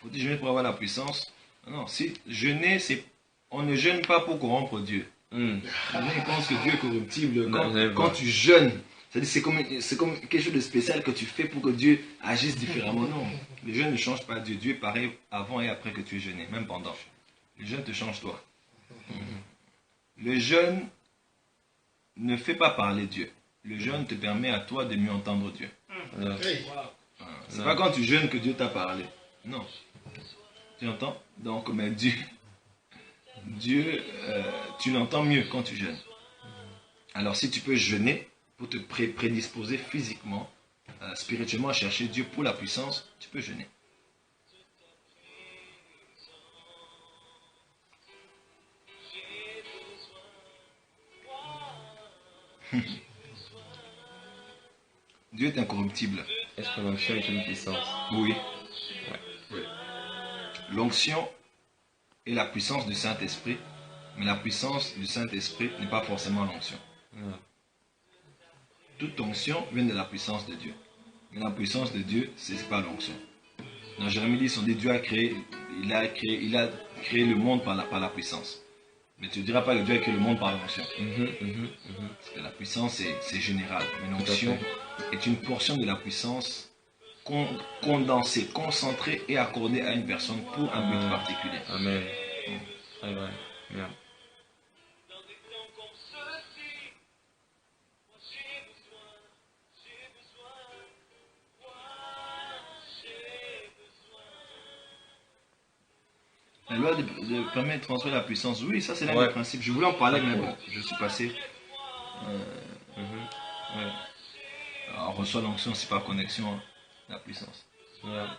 Faut-il jeûner pour avoir la puissance? Non, si jeûner, c'est... On ne jeûne pas pour corrompre Dieu. Mm. Les gens pensent que Dieu est corruptible. Non, c'est Quand vrai. tu jeûnes, c'est comme quelque chose de spécial que tu fais pour que Dieu agisse différemment. Non, le jeûne ne change pas Dieu. Dieu est pareil avant et après que tu es jeûné, même pendant. Le jeûne te change toi. Le jeûne ne fait pas parler Dieu. Le jeûne te permet à toi de mieux entendre Dieu. Yeah. Hey. C'est pas quand tu jeûnes que Dieu t'a parlé. Non. Tu entends? Donc, mais Dieu, tu l'entends mieux quand tu jeûnes. Alors, si tu peux jeûner pour te prédisposer physiquement, spirituellement à chercher Dieu pour la puissance, tu peux jeûner. Dieu est incorruptible. Est-ce que l'onction est une puissance? Oui. L'onction est la puissance du Saint-Esprit, mais la puissance du Saint-Esprit n'est pas forcément l'onction. Yeah. Toute onction vient de la puissance de Dieu. Mais la puissance de Dieu, ce n'est pas l'onction. Dans Jérémie 10, on dit Dieu a créé le monde par la puissance. Mais tu ne diras pas que Dieu a créé le monde par l'onction. Parce que la puissance, c'est général. Mais l'onction est une portion de la puissance condensée, concentrée et accordée à une personne pour un but particulier. Amen. Très vrai. Yeah. La loi permet de transférer la puissance. Oui, ça c'est l'un Ouais. des principes. Je voulais en parler, mais bon, je suis passé. Ouais. Alors, on reçoit l'onction, c'est par connexion, hein, la puissance. Yeah.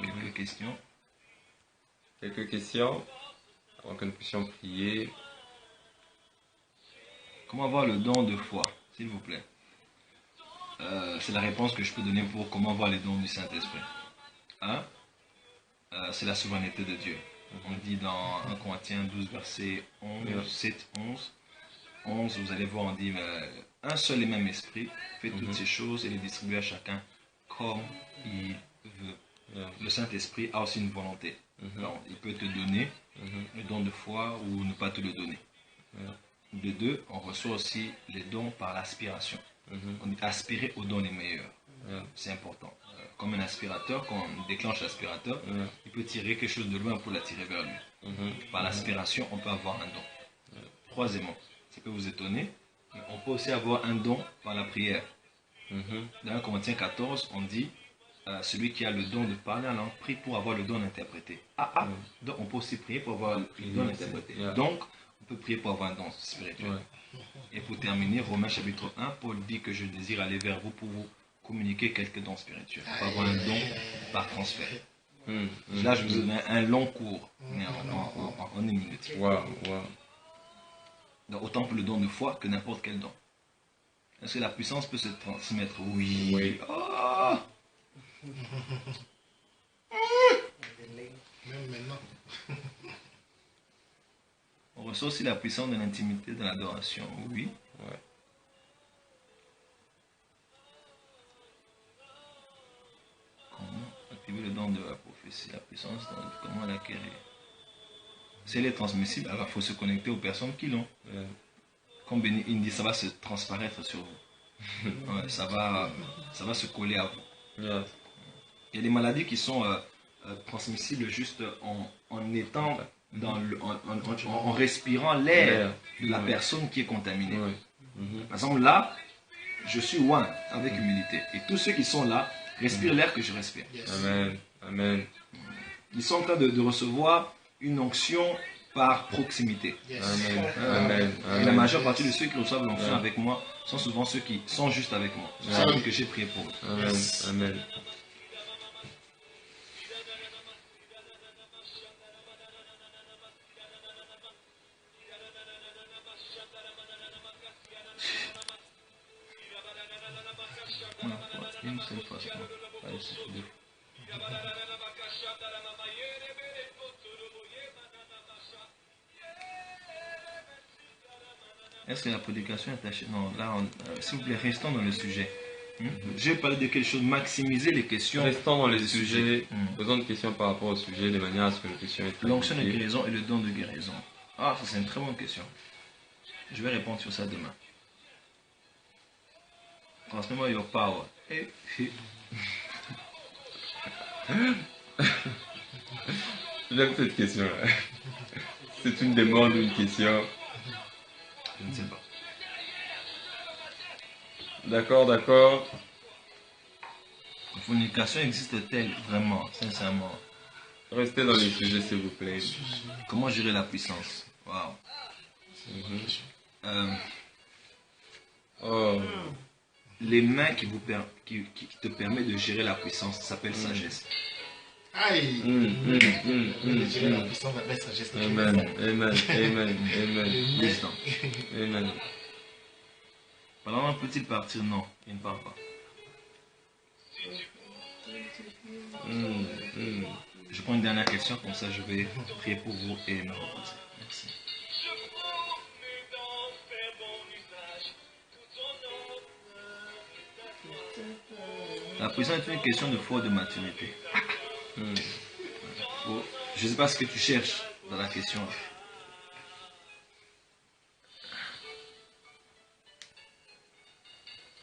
Quelques questions. Quelques questions avant que nous puissions prier. Comment avoir le don de foi, s'il vous plaît? C'est la réponse que je peux donner pour comment avoir les dons du Saint-Esprit. Hein? C'est la souveraineté de Dieu. On dit dans 1 Corinthiens 12, verset 11, 7, 11. 11, vous allez voir, on dit un seul et même esprit fait toutes ces choses et les distribue à chacun comme il veut. Yeah. Le Saint-Esprit a aussi une volonté. Alors, il peut te donner le don de foi ou ne pas te le donner. Yeah. De deux, on reçoit aussi les dons par l'aspiration. On dit aspirer aux dons les meilleurs. Yeah. C'est important. Comme un aspirateur, quand on déclenche l'aspirateur, Yeah. il peut tirer quelque chose de loin pour l'attirer vers lui. Par l'aspiration, on peut avoir un don. Troisièmement, ça peut vous étonner, mais on peut aussi avoir un don par la prière. Dans 1 Corinthiens 14, on dit celui qui a le don de parler en langue prie pour avoir le don d'interpréter. Donc on peut aussi prier pour avoir le don d'interpréter. Yeah. Donc on peut prier pour avoir un don spirituel. Ouais. Et pour terminer, Romains chapitre 1, Paul dit que je désire aller vers vous pour vous communiquer quelques dons spirituels. Pour avoir un don par transfert. Là, je vous donne un long cours, mais en une minute. Wow, wow. Donc, autant pour le don de foi que n'importe quel don. Est-ce que la puissance peut se transmettre? Oui. Oui. Oh! Même maintenant. On reçoit aussi la puissance de l'intimité, de l'adoration. Oui. Ouais. Comment activer le don de la prophétie, la puissance, comment l'acquérir? Si elle est transmissible, alors il faut se connecter aux personnes qui l'ont. Yeah. Comme Béni dit, ça va se transparaître sur vous. Ouais, ça va se coller à vous. Yeah. Il y a des maladies qui sont transmissibles juste en étant en respirant l'air de la personne qui est contaminée. Ouais. Par exemple, là, je suis loin avec humilité. Et tous ceux qui sont là respirent l'air que je respire. Yes. Amen. Amen. Ils sont en train de recevoir une onction par proximité. Yes. Amen. Amen. Et la Amen. majeure partie de ceux qui reçoivent l'onction Ouais. avec moi sont souvent ceux qui sont juste avec moi. C'est Ouais. ça que j'ai prié pour eux. Amen. Amen. une seule façon. Allez, c'est deux. Est-ce que la prédication est achevée? Non, là, s'il vous plaît, restons dans le sujet. J'ai parlé de quelque chose, maximiser les questions. Restons dans les sujets, posons une question par rapport au sujet de manière à ce que les questions aient L'onction de guérison et le don de guérison. Ah, ça c'est une très bonne question. Je vais répondre sur ça demain. Transmets-moi your power. J'aime cette question. C'est une demande ou une question? Je ne sais pas. D'accord, d'accord. La fornication existe-t-elle vraiment, sincèrement? Restez dans les sujets, s'il vous plaît. Comment gérer la puissance? Waouh. Les mains qui te permettent de gérer la puissance, ça s'appelle sagesse. Aïe. Gérer la puissance, la belle sagesse. Amen, amen, amen, amen. Wisdom. Amen. Pendant peut-il partir? Non, il ne part pas. Je prends une dernière question, comme ça je vais prier pour vous et me reposer. Merci. La puissance est une question de foi et de maturité. Je ne sais pas ce que tu cherches dans la question.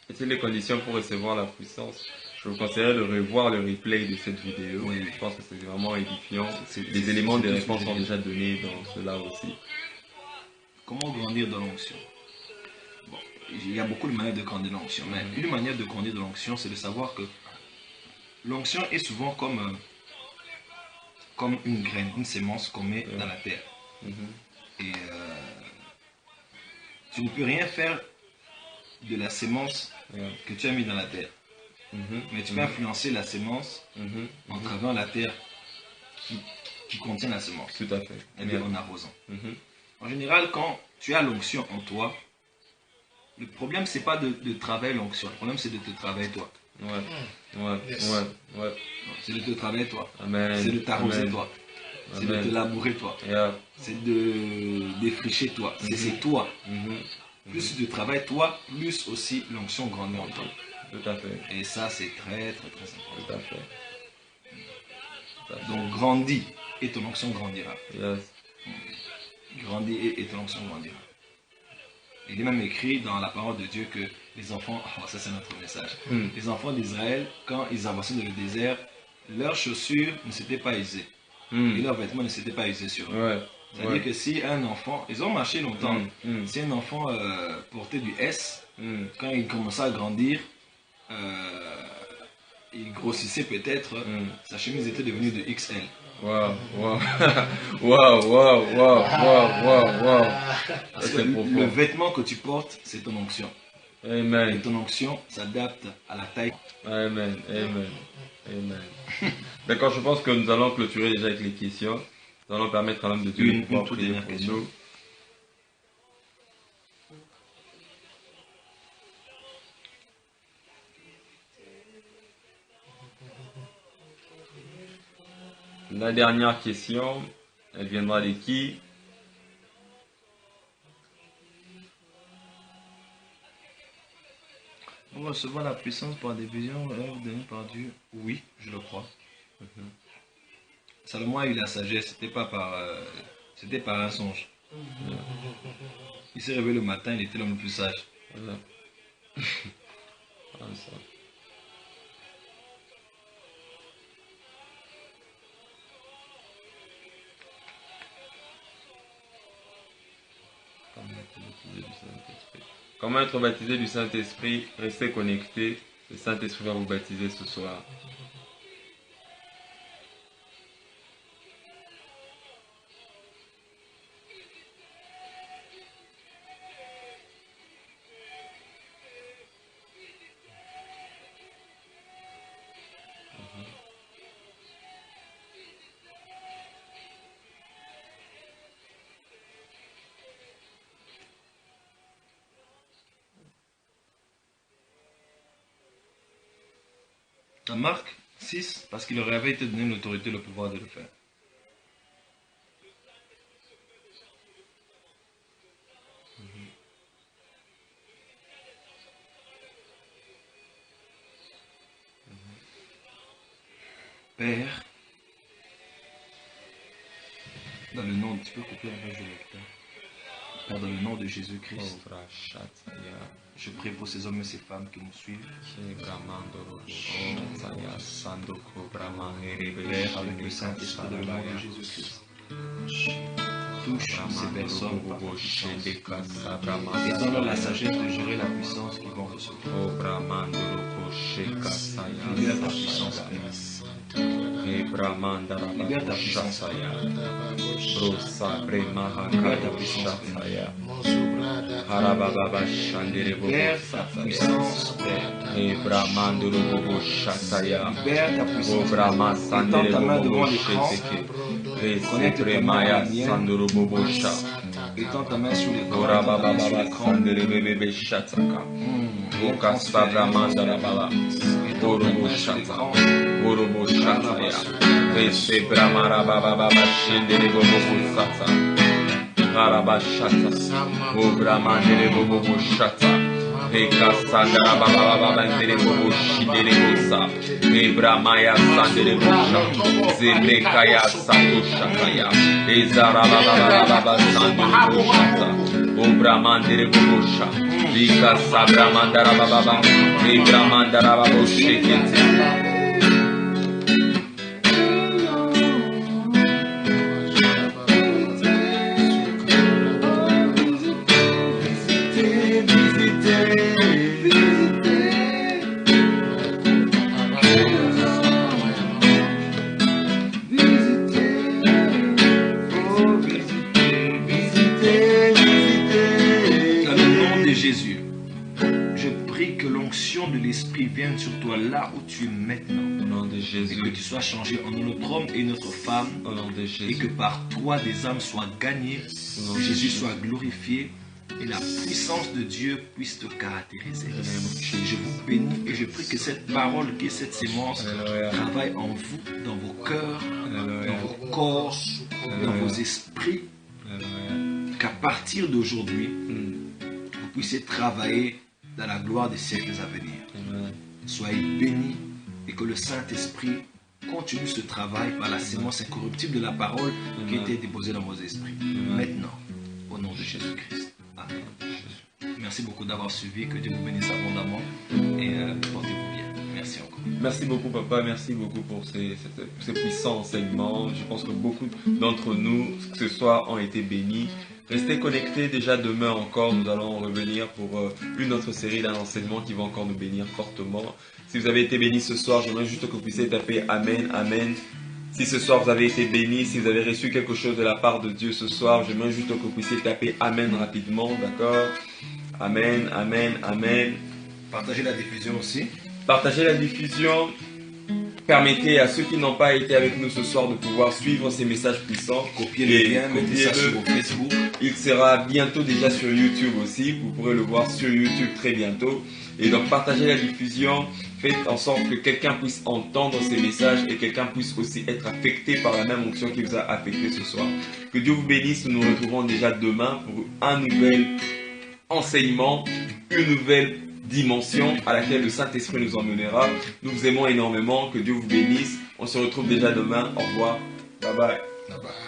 Quelles sont les conditions pour recevoir la puissance? Je vous conseillerais de revoir le replay de cette vidéo. Oui. Je pense que c'est vraiment édifiant. Les éléments des réponses sont déjà donnés dans cela aussi. Comment grandir dans l'onction? Bon, il y a beaucoup de manières de grandir dans l'onction, mais une manière de grandir dans l'onction, c'est de savoir que l'onction est souvent comme une graine, une sémence qu'on met dans la terre. Et tu ne peux rien faire de la sémence que tu as mis dans la terre. Mais tu peux influencer la sémence en travaillant la terre qui contient la semence. Tout à fait. Et bien en arrosant. En général, quand tu as l'onction en toi, le problème c'est pas de travailler l'onction, le problème c'est de te travailler toi. C'est de te travailler toi. C'est de t'arroser toi. C'est de te labourer toi. C'est de défricher toi. C'est toi. Plus tu te travailles toi, plus aussi l'onction grandit en toi. Tout à fait. Et ça, c'est très, très, très important. Tout à fait. Donc, grandis et ton onction grandira. Yes. Grandis et ton onction grandira. Il est même écrit dans la parole de Dieu que les enfants, ça c'est notre message, les enfants d'Israël, quand ils avançaient dans le désert, leurs chaussures ne s'étaient pas usées. Et leurs vêtements ne s'étaient pas usés sur eux. C'est-à-dire que si un enfant, ils ont marché longtemps, si un enfant portait du S, quand il commençait à grandir, il grossissait peut-être, sa chemise était devenue de XL. Le vêtement que tu portes, c'est ton onction. Amen. Et ton onction s'adapte à la taille. Amen, amen, amen. D'accord, je pense que nous allons clôturer déjà avec les questions. Nous allons permettre à l'homme de Dieu de pouvoir prier pour nous. La dernière question, elle viendra de qui? Pour recevoir la puissance par des visions données par Dieu, oui, je le crois. Salomon a eu la sagesse, c'était par un songe. Il s'est réveillé le matin, il était l'homme le plus sage. Comment être baptisé du Saint-Esprit? Restez connectés. Le Saint-Esprit va vous baptiser ce soir. Dans Marc 6, parce qu'il leur avait été donné l'autorité et le pouvoir de le faire. Père, dans le nom, tu peux couper la page de lecteur. Père, dans le nom de Jésus-Christ, je prie pour ces hommes et ces femmes qui nous suivent. Père, avec le Saint-Esprit, dans le nom de Jésus-Christ, touche ces personnes par ta puissance et donne-leur la sagesse de gérer la puissance qu'ils vont recevoir. Libère ta puissance, Père. Libère ta puissance, Père. Libère ta puissance, Père. Libère ta puissance, Père. Libère ta puissance, Père. Étends ta main devant l'écran. Connecte ta main à la mienne. Étends ta main sur l'écran. Vienne sur toi là où tu es maintenant. Au nom de Jésus. Et que tu sois changé en notre homme et notre femme. Au nom de Jésus. Et que par toi des âmes soient gagnées. Que Jésus soit glorifié. Et la puissance de Dieu puisse te caractériser. Je vous bénis et je prie que cette parole, que cette sémence travaille en vous, dans vos cœurs, dans vos corps, dans vos esprits. Qu'à partir d'aujourd'hui, vous puissiez travailler dans la gloire des siècles à venir. Soyez bénis et que le Saint-Esprit continue ce travail par la sémence incorruptible de la parole qui a été déposée dans vos esprits. Maintenant, au nom de Jésus-Christ. Amen. Merci beaucoup d'avoir suivi. Que Dieu vous bénisse abondamment et portez-vous bien. Merci encore. Merci beaucoup, papa. Merci beaucoup pour ces puissants enseignements. Je pense que beaucoup d'entre nous, ce soir, ont été bénis. Restez connectés, déjà demain encore, nous allons revenir pour une autre série d'un enseignement qui va encore nous bénir fortement. Si vous avez été bénis ce soir, j'aimerais juste que vous puissiez taper Amen, Amen. Si ce soir vous avez été bénis, si vous avez reçu quelque chose de la part de Dieu ce soir, j'aimerais juste que vous puissiez taper Amen rapidement, d'accord? Amen, Amen, Amen. Partagez la diffusion aussi. Partagez la diffusion. Permettez à ceux qui n'ont pas été avec nous ce soir de pouvoir suivre ces messages puissants. Copiez le lien, mettez ça sur vos Facebook. Il sera bientôt déjà sur YouTube aussi. Vous pourrez le voir sur YouTube très bientôt. Et donc partagez la diffusion. Faites en sorte que quelqu'un puisse entendre ces messages et quelqu'un puisse aussi être affecté par la même onction qui vous a affecté ce soir. Que Dieu vous bénisse. Nous nous retrouvons déjà demain pour un nouvel enseignement, une nouvelle dimension à laquelle le Saint-Esprit nous emmènera. Nous vous aimons énormément. Que Dieu vous bénisse. On se retrouve déjà demain. Au revoir. Bye bye. Bye bye.